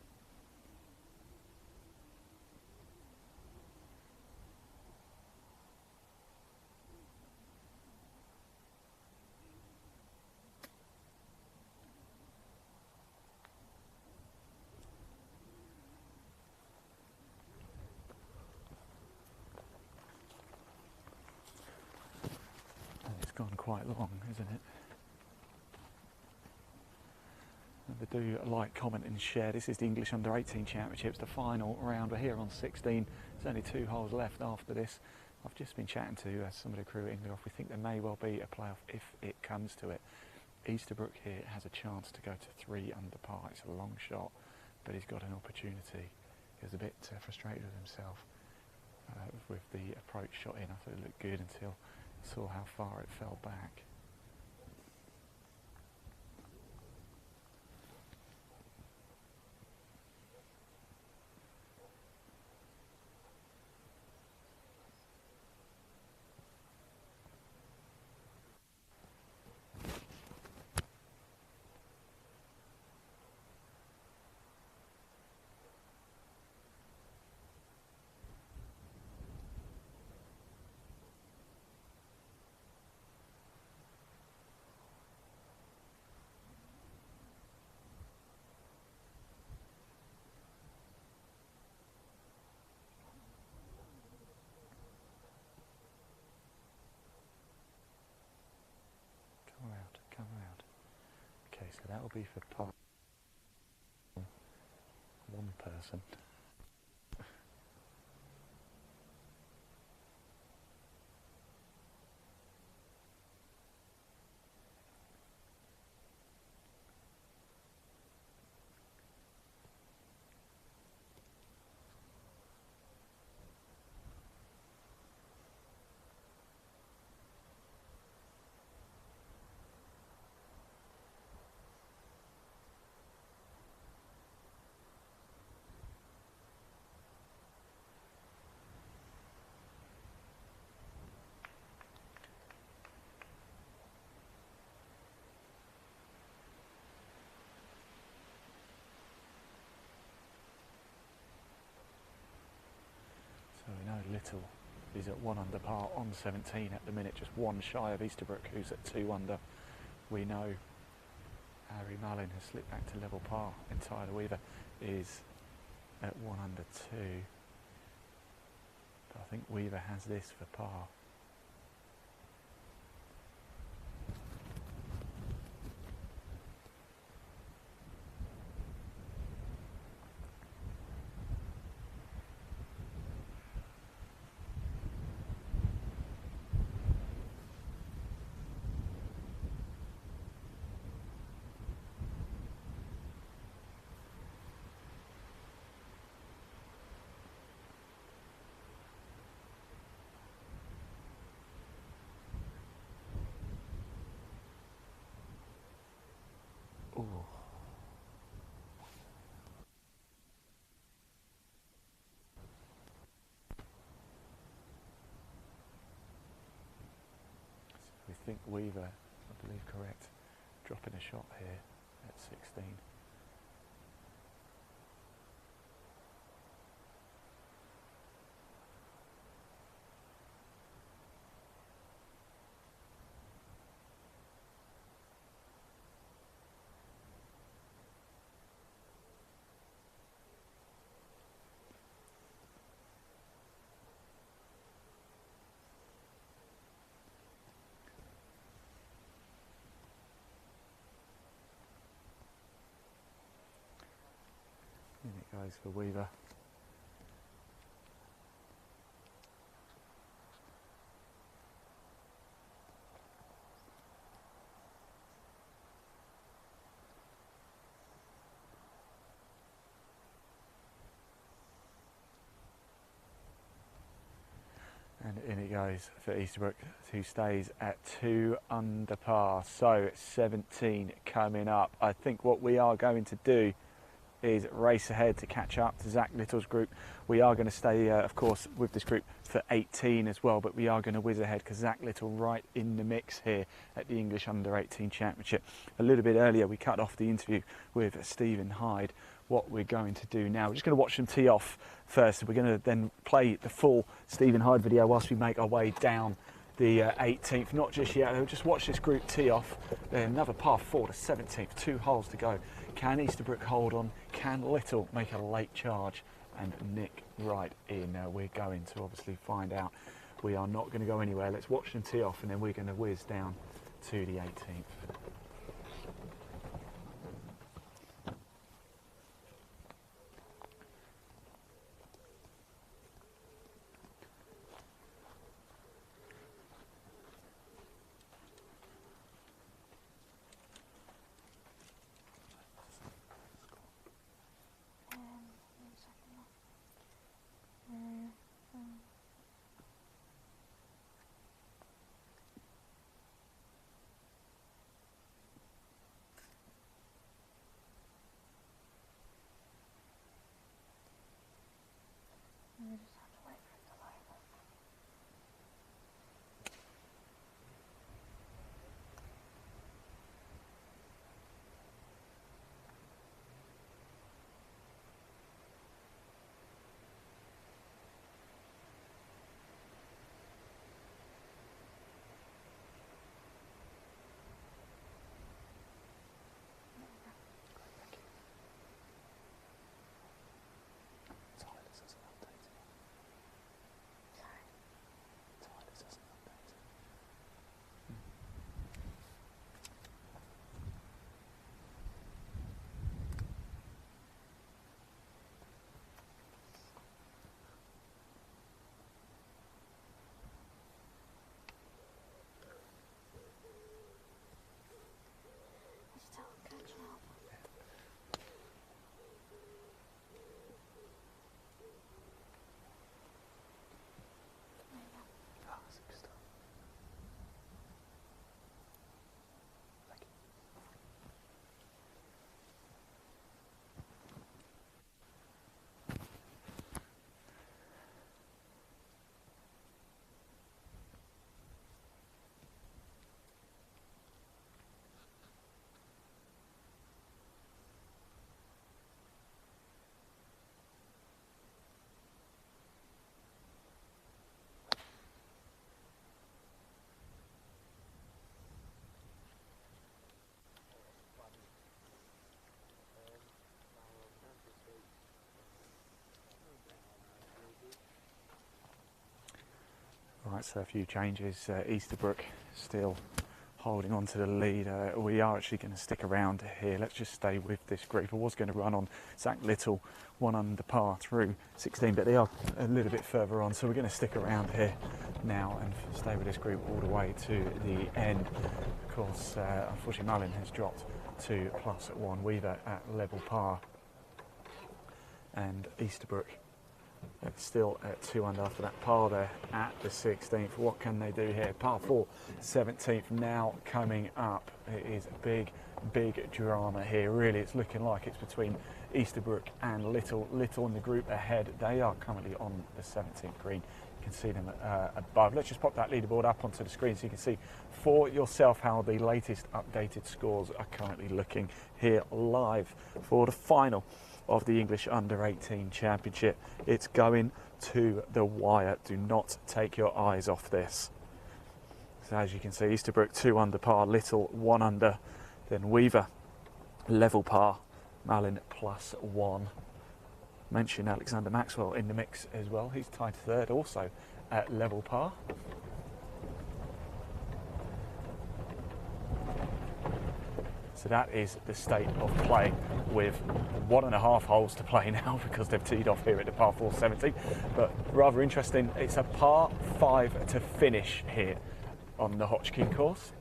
Gone quite long, isn't it? And do like, comment and share. This is the English U18 Championship, the final round. We're here on 16. There's only 2 holes left after this. I've just been chatting to some of the crew at England. We think there may well be a playoff if it comes to it. Easterbrook here has a chance to go to 3 under par. It's a long shot, but he's got an opportunity. He was a bit frustrated with himself with the approach shot in. I thought it looked good until saw how far it fell back. Come around. Okay, so that will be for part 1 person. So we know Little is at 1 under par on 17 at the minute, just 1 shy of Easterbrook, who's at 2 under. We know Harry Mallin has slipped back to level par, and Tyler Weaver is at 1 under 2. But I think Weaver has this for par. think Weaver, I believe correct, dropping a shot here at 16. In it goes for Weaver. And in it goes for Easterbrook, who stays at 2 under par. So 17 coming up. I think what we are going to do is race ahead to catch up to Zach Little's group. We are going to stay, of course, with this group for 18 as well, but we are going to whiz ahead because Zach Little right in the mix here at the English U18 Championship. A little bit earlier, we cut off the interview with Stephen Hyde. What we're going to do now, we're just going to watch them tee off first. We're going to then play the full Stephen Hyde video whilst we make our way down the 18th. Not just yet, we'll just watch this group tee off. Then another par 4 to 17th, 2 holes to go. Can Easterbrook hold on? Can Little make a late charge and nick right in? We're going to obviously find out. We are not going to go anywhere. Let's watch them tee off and then we're going to whiz down to the 18th. Right, so a few changes. Easterbrook still holding on to the lead. We are actually going to stick around here. Let's just stay with this group. I was going to run on Zach Little, 1 under par through 16, but they are a little bit further on, so we're going to stick around here now and stay with this group all the way to the end. Of course, unfortunately, Mullin has dropped to +1. Weaver at level par, and Easterbrook still at 2 under after that par there at the 16th. What can they do here? Par 4, 17th now coming up. It is big drama here. Really, it's looking like it's between Easterbrook and Little. Little in the group ahead. They are currently on the 17th green. You can see them above. Let's just pop that leaderboard up onto the screen so you can see for yourself how the latest updated scores are currently looking here live for the final of the English Under-18 Championship. It's going to the wire. Do not take your eyes off this. So as you can see, Easterbrook 2 under par, Little 1 under, then Weaver level par, Malin +1. Mention Alexander Maxwell in the mix as well. He's tied third also at level par. So that is the state of play with 1.5 holes to play now because they've teed off here at the par 470. But rather interesting, it's a par 5 to finish here on the Hodgkin course.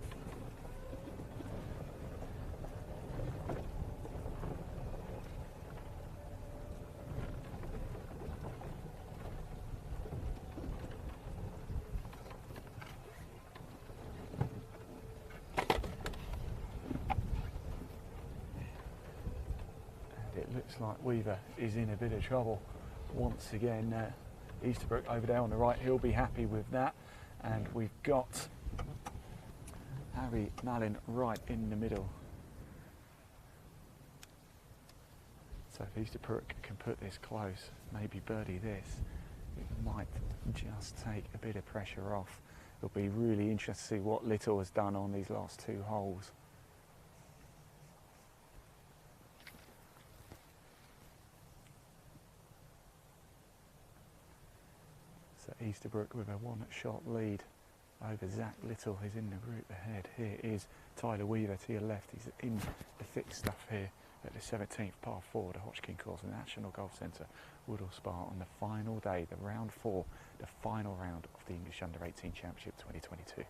It looks like Weaver is in a bit of trouble once again. Easterbrook over there on the right, he'll be happy with that. And we've got Harry Malin right in the middle. So if Easterbrook can put this close, maybe birdie this, it might just take a bit of pressure off. It'll be really interesting to see what Little has done on these last 2 holes. So Easterbrook with a 1-shot lead over Zach Little, who's in the group ahead. Here is Tyler Weaver to your left. He's in the thick stuff here at the 17th par 4, the Hodgkin course, the National Golf Centre, Woodall Spa, on the final day, the round 4, the final round of the English Under-18 Championship 2022.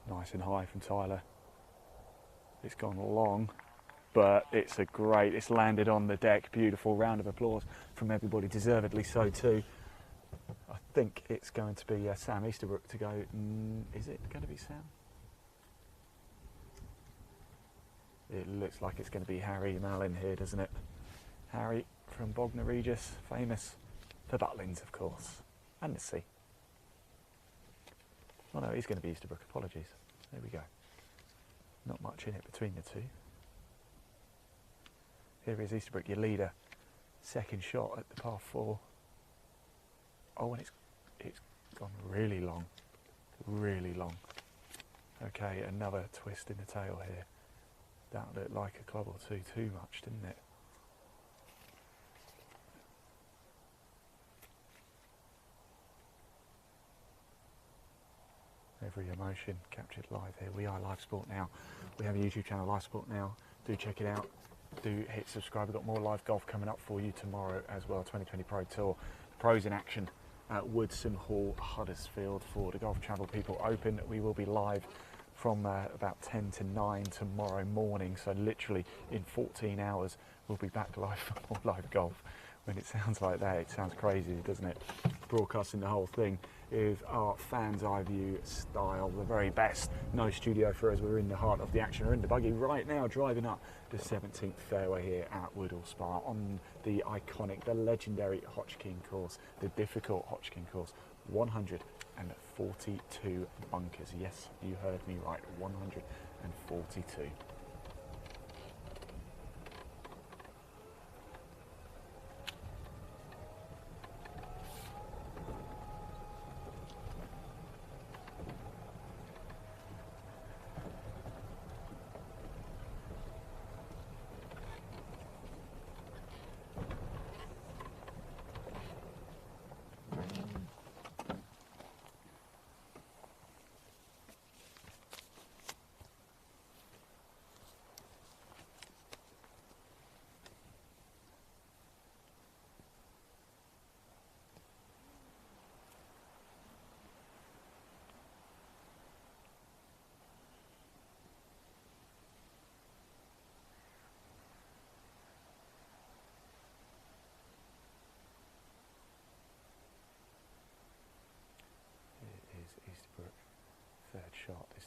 Nice and high from Tyler. It's gone long, but it's landed on the deck. Beautiful round of applause from everybody, deservedly so too. I think it's going to be Sam Easterbrook to go. Is it going to be Sam? It looks like it's going to be Harry Malin here, doesn't it? Harry from Bognor Regis, famous for Butlins, of course, and the sea. Oh no, he's going to be Easterbrook, apologies. There we go. Not much in it between the two. Here is Easterbrook, your leader. Second shot at the par 4. Oh, and it's gone really long. Really long. Okay, another twist in the tail here. That looked like a club or two too much, didn't it? Every emotion captured live here. We are Live Sport Now. We have a YouTube channel, Live Sport Now. Do check it out. Do hit subscribe. We've got more live golf coming up for you tomorrow as well. 2020 Pro Tour. Pros in action at Woodson Hall, Huddersfield for the Golf Travel People Open. We will be live from about 10 to 9 tomorrow morning. So literally in 14 hours, we'll be back live for more live golf. When it sounds like that, it sounds crazy, doesn't it? Broadcasting the whole thing is our fans' eye view style, the very best. No studio for us. We're in the heart of the action. We're in the buggy right now, driving up the 17th fairway here at Woodall Spa on the iconic, the legendary Hodgkin course, the difficult Hodgkin course. 142 bunkers. Yes, you heard me right. 142.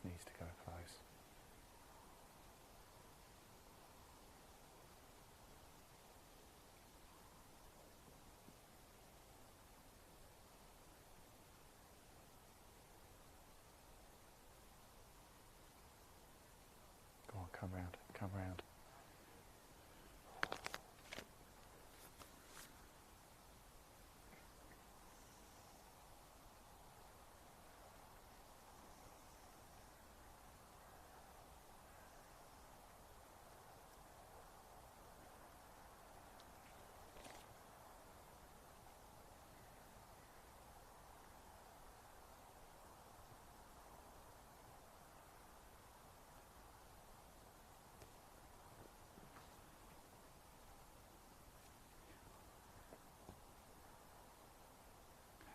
just needs to go close. Go on, come round, come round.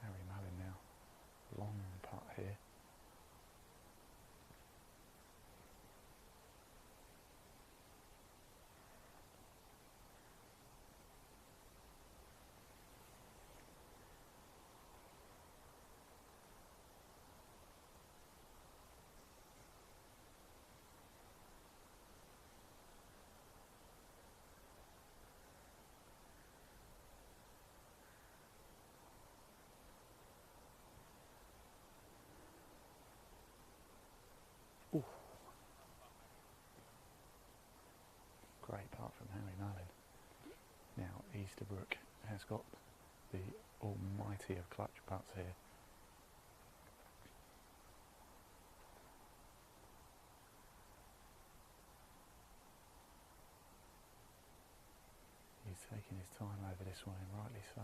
Harry Mallin now. Long putt here. Ooh. Great putt from Harry Mallin. Now Easterbrook has got the almighty of clutch putts here. He's taking his time over this one, and rightly so.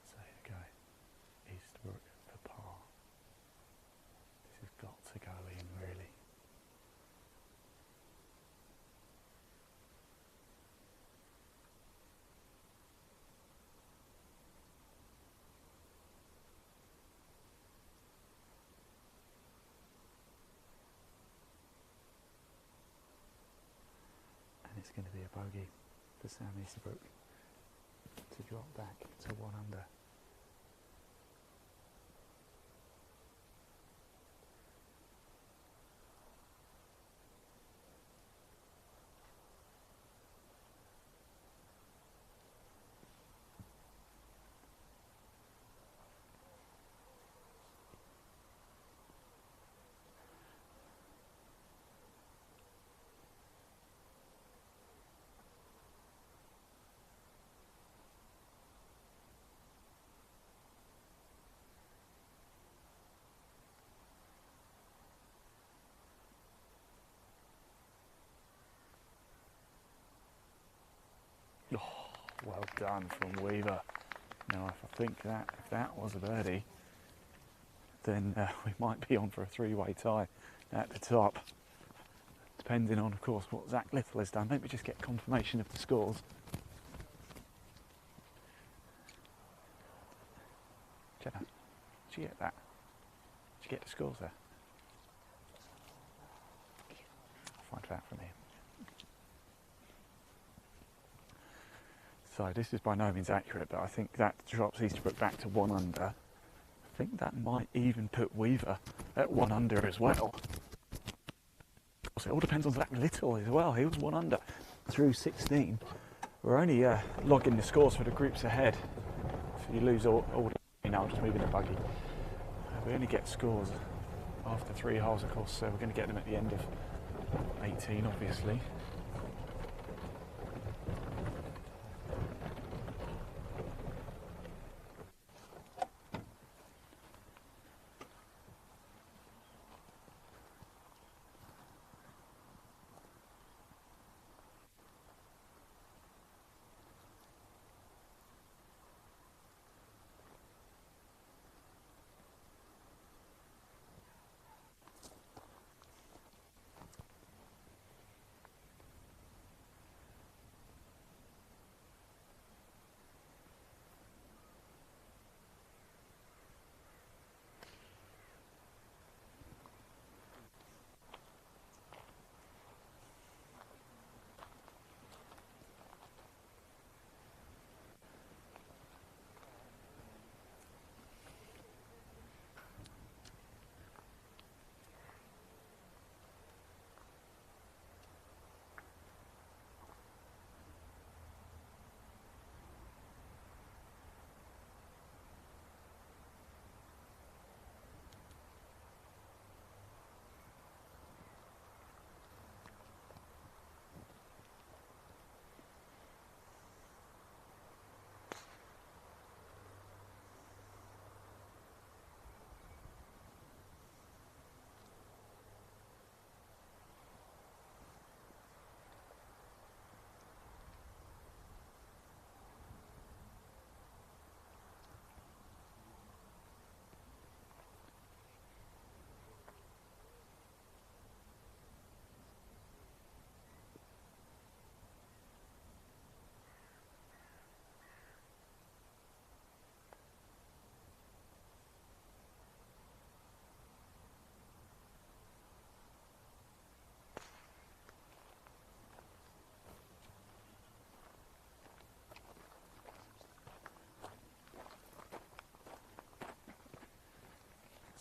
So here we go. Easterbrook for par. This has got to go in, really. And it's going to be a bogey for Sam Easterbrook to drop back to 1 under. Oh, well done from Weaver. Now, if that was a birdie, then we might be on for a three-way tie at the top. Depending on, of course, what Zach Little has done. Let me just get confirmation of the scores. Jenna, did you get that? Did you get the scores there? I'll find out from here. So this is by no means accurate, but I think that drops Easterbrook back to 1 under. I think that might even put Weaver at 1 under as well. So it all depends on Zach Little as well. He was 1 under through 16. We're only logging the scores for the groups ahead. So you lose all now, I'm just moving the buggy. We only get scores after 3 holes, of course, so we're going to get them at the end of 18, obviously.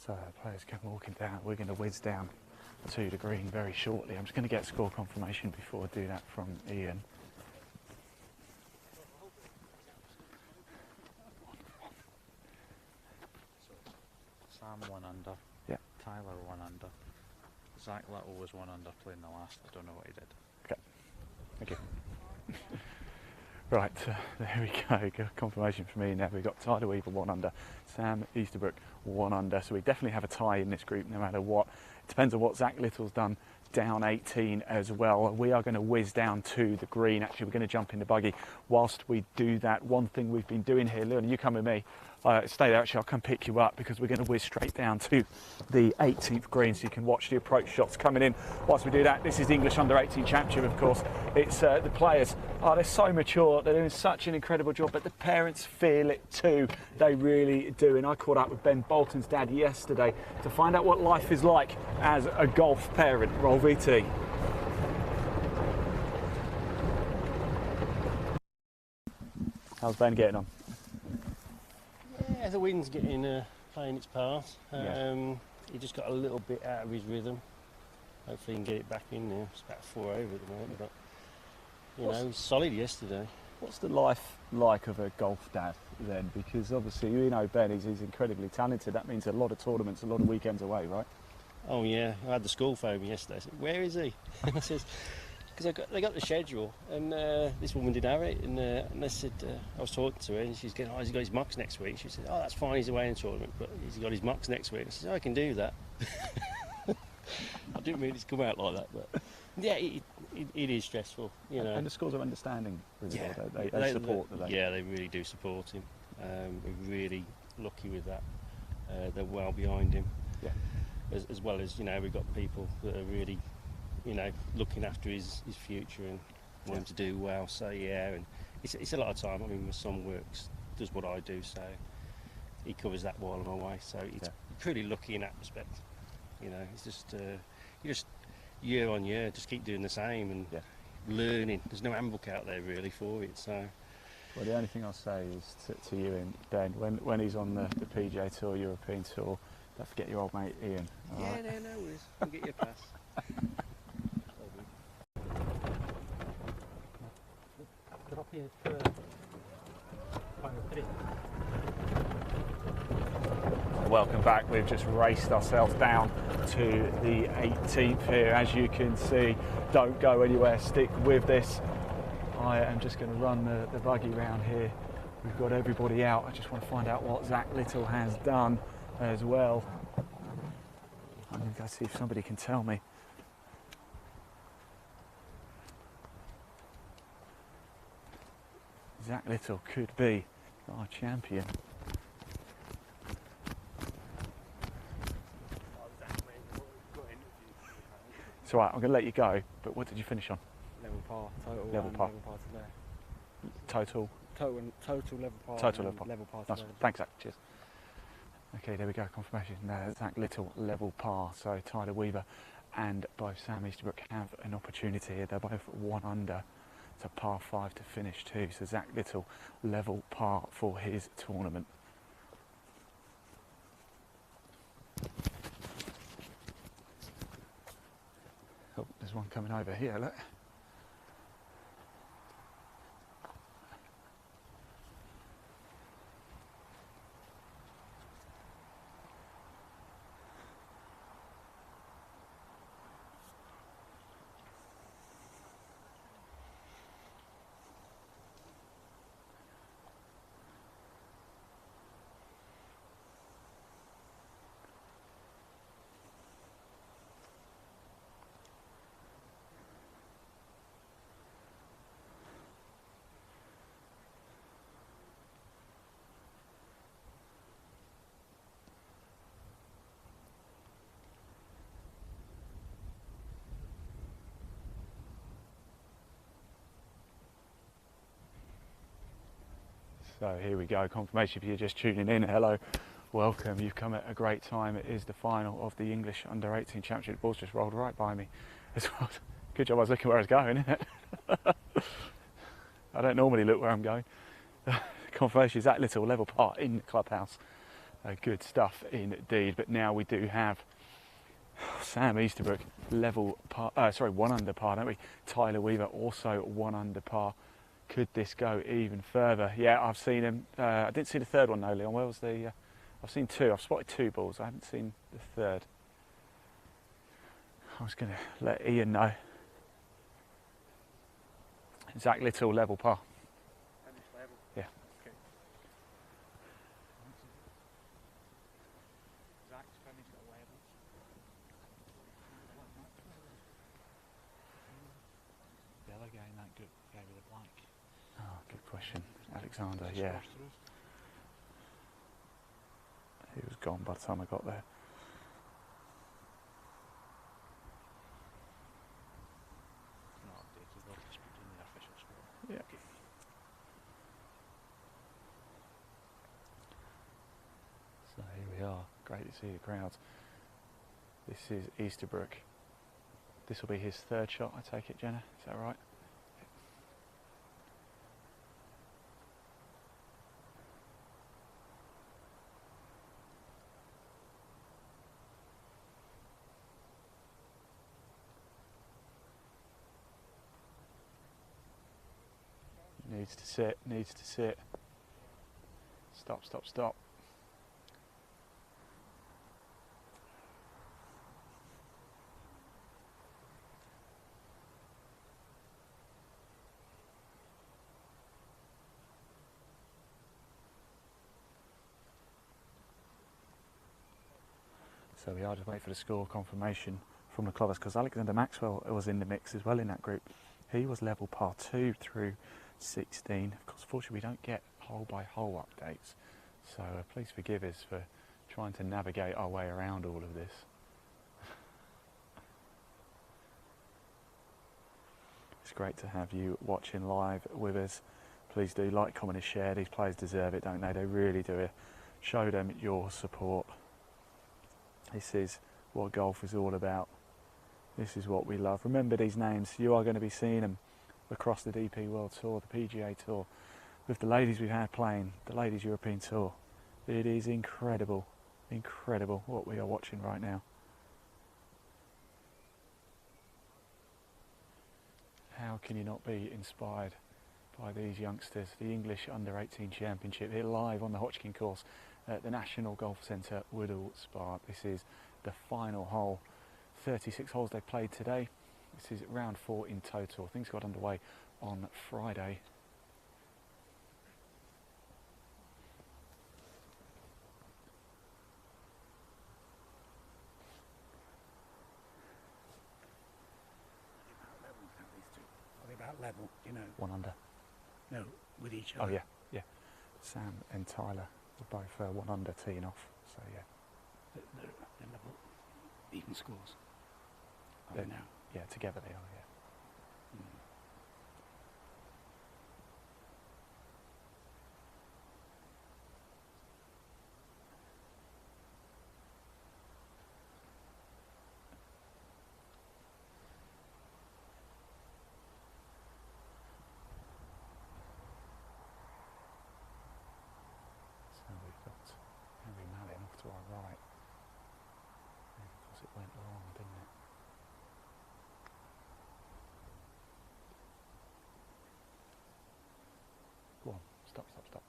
So the players come walking down. We're going to whiz down to the green very shortly. I'm just going to get score confirmation before I do that from Ian. Sam 1 under. Yeah. Tyler 1 under. Zach Little was 1 under playing the last. I don't know what he did. Okay. Thank you. Right, there we go. Good confirmation for me now. We've got Tyler Weaver 1 under, Sam Easterbrook 1 under. So we definitely have a tie in this group no matter what. It depends on what Zach Little's done down 18 as well. We are going to whiz down to the green. Actually, we're going to jump in the buggy. Whilst we do that, one thing we've been doing here, Leon, you come with me. Stay there, actually, I'll come pick you up because we're going to whiz straight down to the 18th green so you can watch the approach shots coming in. Whilst we do that, this is the English U18 Championship, of course. It's the players, they're so mature, they're doing such an incredible job, but the parents feel it too. They really do. And I caught up with Ben Bolton's dad yesterday to find out what life is like as a golf parent. Roll VT. How's Ben getting on? Yeah, the wind's getting playing its part. Yeah. He just got a little bit out of his rhythm. Hopefully he can get it back in now. It's about 4 over at the moment, but you know, he's solid yesterday. What's the life like of a golf dad then? Because obviously, you know, Ben, he's incredibly talented. That means a lot of tournaments, a lot of weekends away, right? Oh yeah, I had the school phone me yesterday. I said, "Where is he?" I says, because they got the schedule, and this woman did have it, and they said, I was talking to her, and she's going, "Oh, he's got his mocks next week." She said, "Oh, that's fine, he's away in a tournament, but he's got his mocks next week." I said, "Oh, I can do that." I didn't mean it to come out like that, but yeah, it is stressful, you know. And the schools are understanding really Yeah, well. They support the Yeah, they really do support him. We're really lucky with that. They're well behind him. Yeah. As well as, you know, we've got people that are really, you know, looking after his future and want him to do well. So yeah, and it's a lot of time. I mean, my son does what I do, so he covers that while I'm away. So it's pretty lucky in that respect. You know, it's just you just year on year just keep doing the same and learning. There's no handbook out there really for it. So. Well, the only thing I'll say is to you and Ben, when he's on the PGA Tour, European Tour, don't forget your old mate Ian. Yeah, right? No worries. I'll get you a pass. Drop here for final 3. Welcome back. We've just raced ourselves down to the 18th here. As you can see, don't go anywhere. Stick with this. I am just going to run the buggy round here. We've got everybody out. I just want to find out what Zach Little has done as well. I'm going to go see if somebody can tell me. Zach Little could be our champion. It's all right, I'm going to let you go, but what did you finish on? Level par, total. Level par. Level par today. Total? Total level par. Total level par. Level par Nice. today. Thanks, Zach. Cheers. Okay, there we go. Confirmation. Zach Little level par. So Tyler Weaver and both Sam Easterbrook have an opportunity here. They're both 1 under. It's a par 5 to finish too. So Zach Little level par for his tournament. Oh, there's one coming over here. Look. So here we go, confirmation if you're just tuning in. Hello, welcome, you've come at a great time. It is the final of the English Under-18 Championship. The ball's just rolled right by me as well. Good job I was looking where I was going, isn't it? I don't normally look where I'm going. Confirmation, Zach Little, level par in the clubhouse. Good stuff indeed. But now we do have Sam Easterbrook level par, one under par, don't we? Tyler Weaver also 1 under par. Could this go even further? Yeah, I've seen him. I didn't see the third one though, Leon. Where was the? I've seen 2. I've spotted 2 balls. I haven't seen the third. I was going to let Ian know. Zach Little level par. Yeah. Okay. Zach's finished at level. The other guy in that group, the guy with the black. Oh, good question. Alexander, yeah. He was gone by the time I got there. Not updated, they'll just be doing the official score. Yeah. Okay. So here we are. Great to see the crowds. This is Easterbrook. This will be his 3rd shot, I take it, Jenna. Is that right? Needs to sit, needs to sit. Stop, stop, stop. So we are just waiting for the score confirmation from the clubbers, because Alexander Maxwell was in the mix as well in that group. He was level par 2 through 16. Of course, fortunately, we don't get hole by hole updates, so please forgive us for trying to navigate our way around all of this. It's great to have you watching live with us. Please do like, comment and share. These players deserve it, don't they? They really do. Show them your support. This is what golf is all about. This is what we love. Remember these names. You are going to be seeing them across the DP World Tour, the PGA Tour, with the ladies we've had playing, the Ladies European Tour. It is incredible, incredible what we are watching right now. How can you not be inspired by these youngsters? The English Under-18 Championship here live on the Hodgkin course at the National Golf Centre, Woodall Spa. This is the final hole. 36 holes they played today. This is round 4 in total. Things got underway on Friday. Are they about level, you know? 1 under. No, with each Oh other. yeah, yeah. Sam and Tyler were both 1 under teeing off. So yeah. They're level, even scores. Are They're- they now? Yeah, together they are. Yeah. So we've got Henry Mallin off to our right. And of course it went wrong, didn't it? Go on, stop, stop, stop.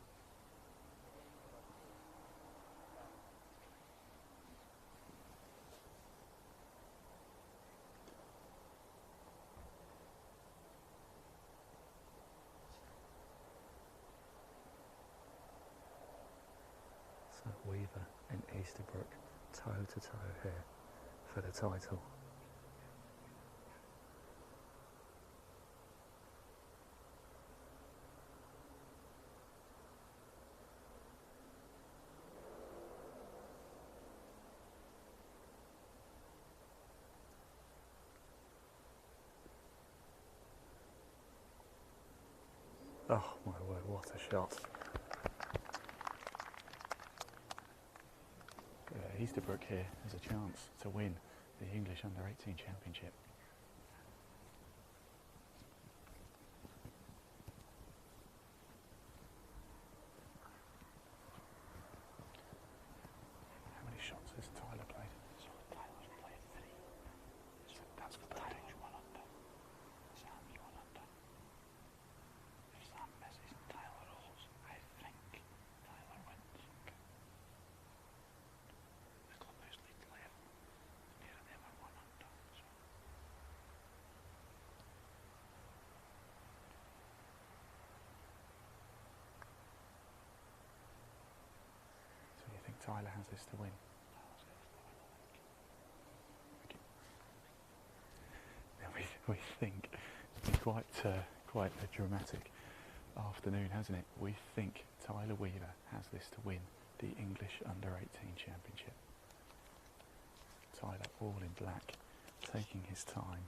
So Weaver and Easterbrook toe to toe here for the title. Oh my word, what a shot. Easterbrook here has a chance to win the English Under-18 Championship. Tyler has this to win. Now we think it's been quite a dramatic afternoon, hasn't it? We think Tyler Weaver has this to win the English Under-18 Championship. Tyler all in black, taking his time.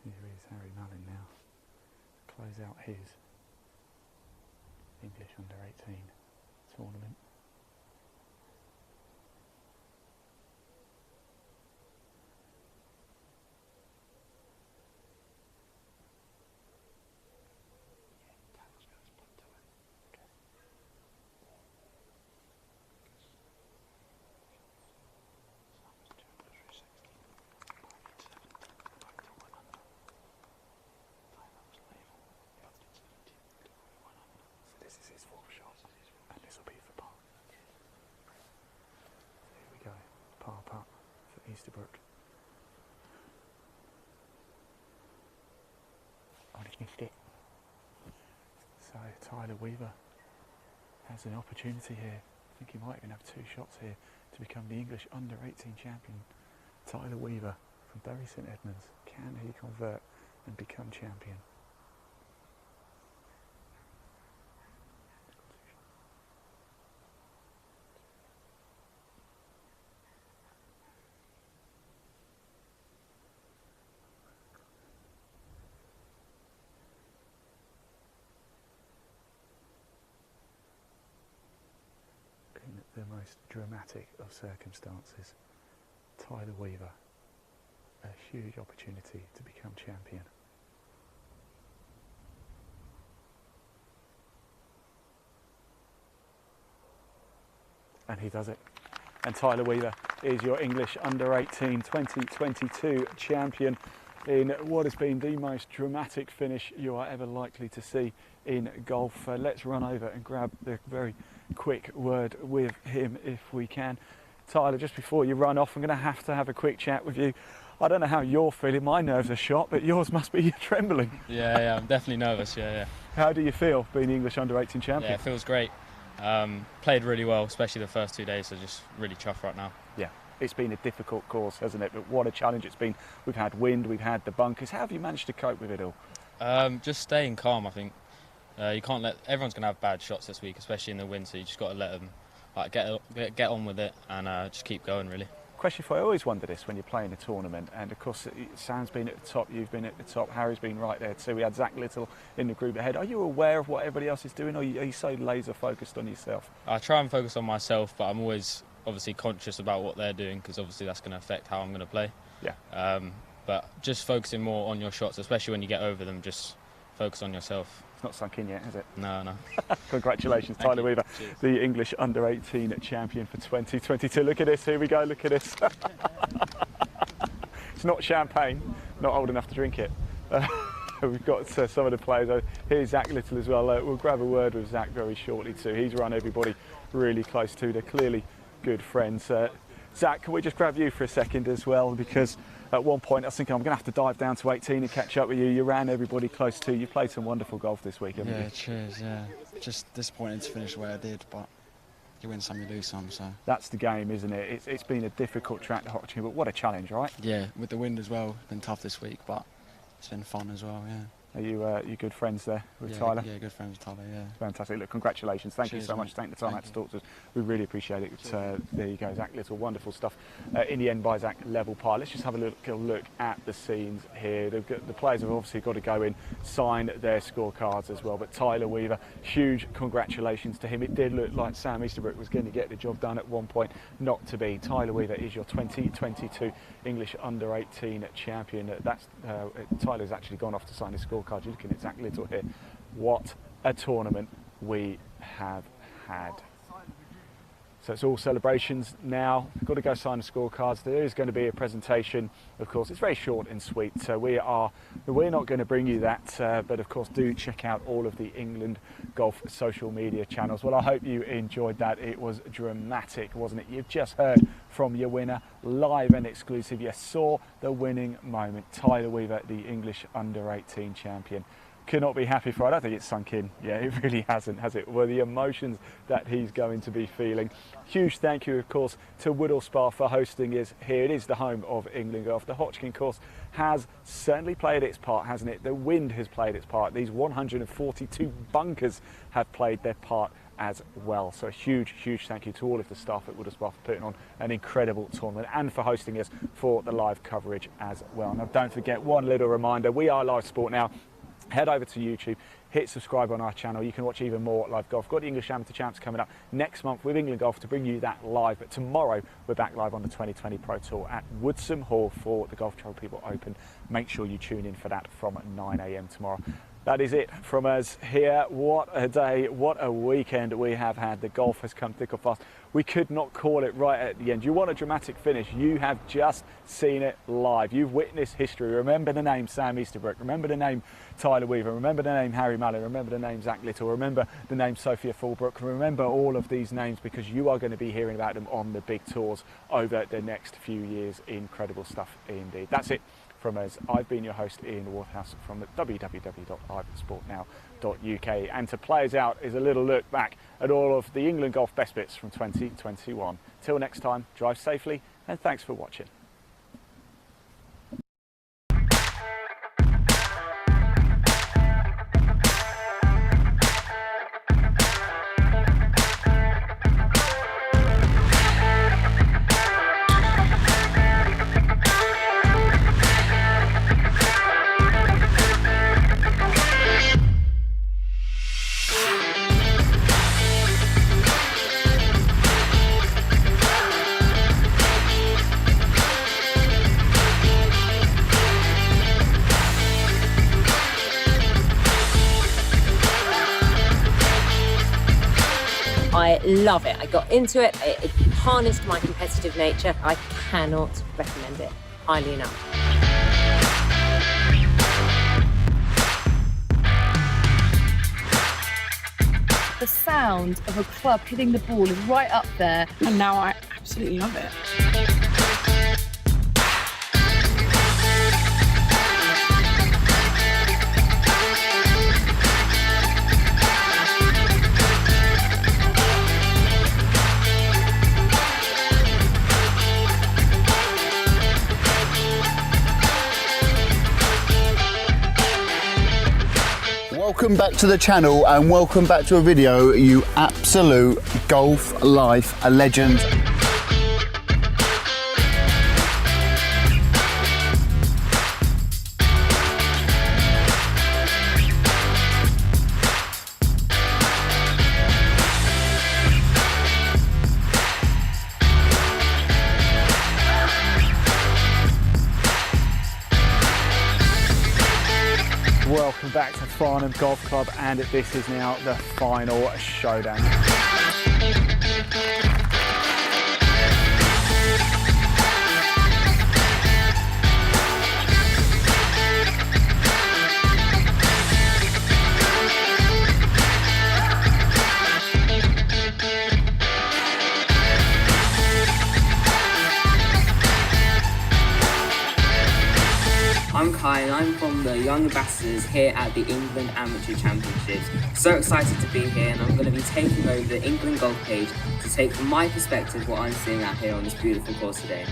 Here is Harry Mullin now, close out his English Under-18 tournament. This is his fourth shot, and this will be for par. Here we go, par putt for Easterbrook. Oh, he's missed it. So Tyler Weaver has an opportunity here. I think he might even have two shots here to become the English Under-18 champion. Tyler Weaver from Bury St Edmunds. Can he convert and become champion? In the most dramatic of circumstances, Tyler Weaver, a huge opportunity to become champion. And he does it. And Tyler Weaver is your English Under-18 2022 champion in what has been the most dramatic finish you are ever likely to see in golf. Let's run over and grab the very quick word with him if we can. Tyler, just before you run off, I'm going to have a quick chat with you. I don't know how you're feeling. My nerves are shot, but yours must be trembling. Yeah, I'm definitely nervous. Yeah. How do you feel being the English Under-18 champion? Yeah, it feels great. Played really well, especially the first 2 days, so just really chuffed right now. Yeah, it's been a difficult course, hasn't it? But what a challenge it's been. We've had wind, we've had the bunkers. How have you managed to cope with it all? Just staying calm, I think. You can't let everyone's going to have bad shots this week, especially in the wind. So you just got to let them get on with it and just keep going. Really. Question for you. I always wonder this when you're playing a tournament, and of course Sam's been at the top, you've been at the top, Harry's been right there too. We had Zach Little in the group ahead. Are you aware of what everybody else is doing, or are you so laser focused on yourself? I try and focus on myself, but I'm always obviously conscious about what they're doing because obviously that's going to affect how I'm going to play. Yeah. But just focusing more on your shots, especially when you get over them, just focus on yourself. It's not sunk in yet, has it? No. Congratulations, Tyler Weaver, the English Under-18 champion for 2022. Look at this, here we go, look at this. It's not champagne, not old enough to drink it. We've got some of the players. Here's Zach Little as well. We'll grab a word with Zach very shortly too. He's run everybody really close to. They're clearly good friends. Zach, can we just grab you for a second as well, because at one point I was thinking I'm going to have to dive down to 18 and catch up with you. You ran everybody close to. You played some wonderful golf this week, haven't you? Yeah, cheers, yeah. Just disappointed to finish the way I did, but you win some, you lose some, so. That's the game, isn't it? It's been a difficult track to hockey, but what a challenge, right? Yeah, with the wind as well, it's been tough this week, but it's been fun as well, yeah. Are you good friends there with yeah, Tyler? Yeah, good friends with Tyler, yeah. Fantastic. Look, congratulations. Thank you Cheers, so much mate. for taking the time out Thank to talk to us. We really appreciate it. There you go, Zach Little. Wonderful stuff. In the end, by Zach, level par. Let's just have a look at the scenes here. The players have obviously got to go in, sign their scorecards as well. But Tyler Weaver, huge congratulations to him. It did look like Sam Easterbrook was going to get the job done at one point. Not to be. Tyler Weaver is your 2022 English Under-18 champion. Tyler's actually gone off to sign his scorecard. You're looking at Zach Little here. What a tournament we have had. So it's all celebrations now. Got to go sign the scorecards. There is going to be a presentation. Of course, it's very short and sweet. So we're not going to bring you that, but of course, do check out all of the England Golf social media channels. Well, I hope you enjoyed that. It was dramatic, wasn't it? You've just heard from your winner, live and exclusive. You saw the winning moment. Tyler Weaver, the English Under-18 champion. Could not be happy for. I don't think it's sunk in. Yeah, it really hasn't, has it? Well, the emotions that he's going to be feeling. Huge thank you, of course, to Woodall Spa for hosting us here. It is the home of England Golf. The Hodgkin course has certainly played its part, hasn't it? The wind has played its part. These 142 bunkers have played their part as well. So a huge thank you to all of the staff at Woodall Spa for putting on an incredible tournament and for hosting us for the live coverage as well. Now, don't forget, one little reminder, we are live sport now. Head over to YouTube, hit subscribe on our channel. You can watch even more live golf. Got the English Amateur Champs coming up next month with England Golf to bring you that live. But tomorrow we're back live on the 2020 Pro Tour at Woodsum Hall for the Golf Travel People Open. Make sure you tune in for that from 9 AM tomorrow. That is it from us here. What a day, what a weekend we have had. The golf has come thick or fast. We could not call it right at the end. You want a dramatic finish, you have just seen it live. You've witnessed history. Remember the name Sam Easterbrook, remember the name Tyler Weaver, remember the name Harry Mallon, remember the name Zach Little, remember the name Sophia Fulbrook, remember all of these names because you are going to be hearing about them on the big tours over the next few years. Incredible stuff indeed. That's it from us. I've been your host, Ian Waterhouse, from www.ivansportnow.uk, and to play us out is a little look back at all of the England Golf best bits from 2021. Till next time, drive safely and thanks for watching. I love it. I got into it. It harnessed my competitive nature. I cannot recommend it highly enough. The sound of a club hitting the ball is right up there, and now I absolutely love it. Welcome back to the channel and welcome back to a video, you absolute golf life legend. Welcome back to Farnham Golf Club, and this is now the final showdown. I'm Kai and I'm from the Young Ambassadors here at the England Amateur Championships. So excited to be here, and I'm going to be taking over the England Golf page to take from my perspective what I'm seeing out here on this beautiful course today.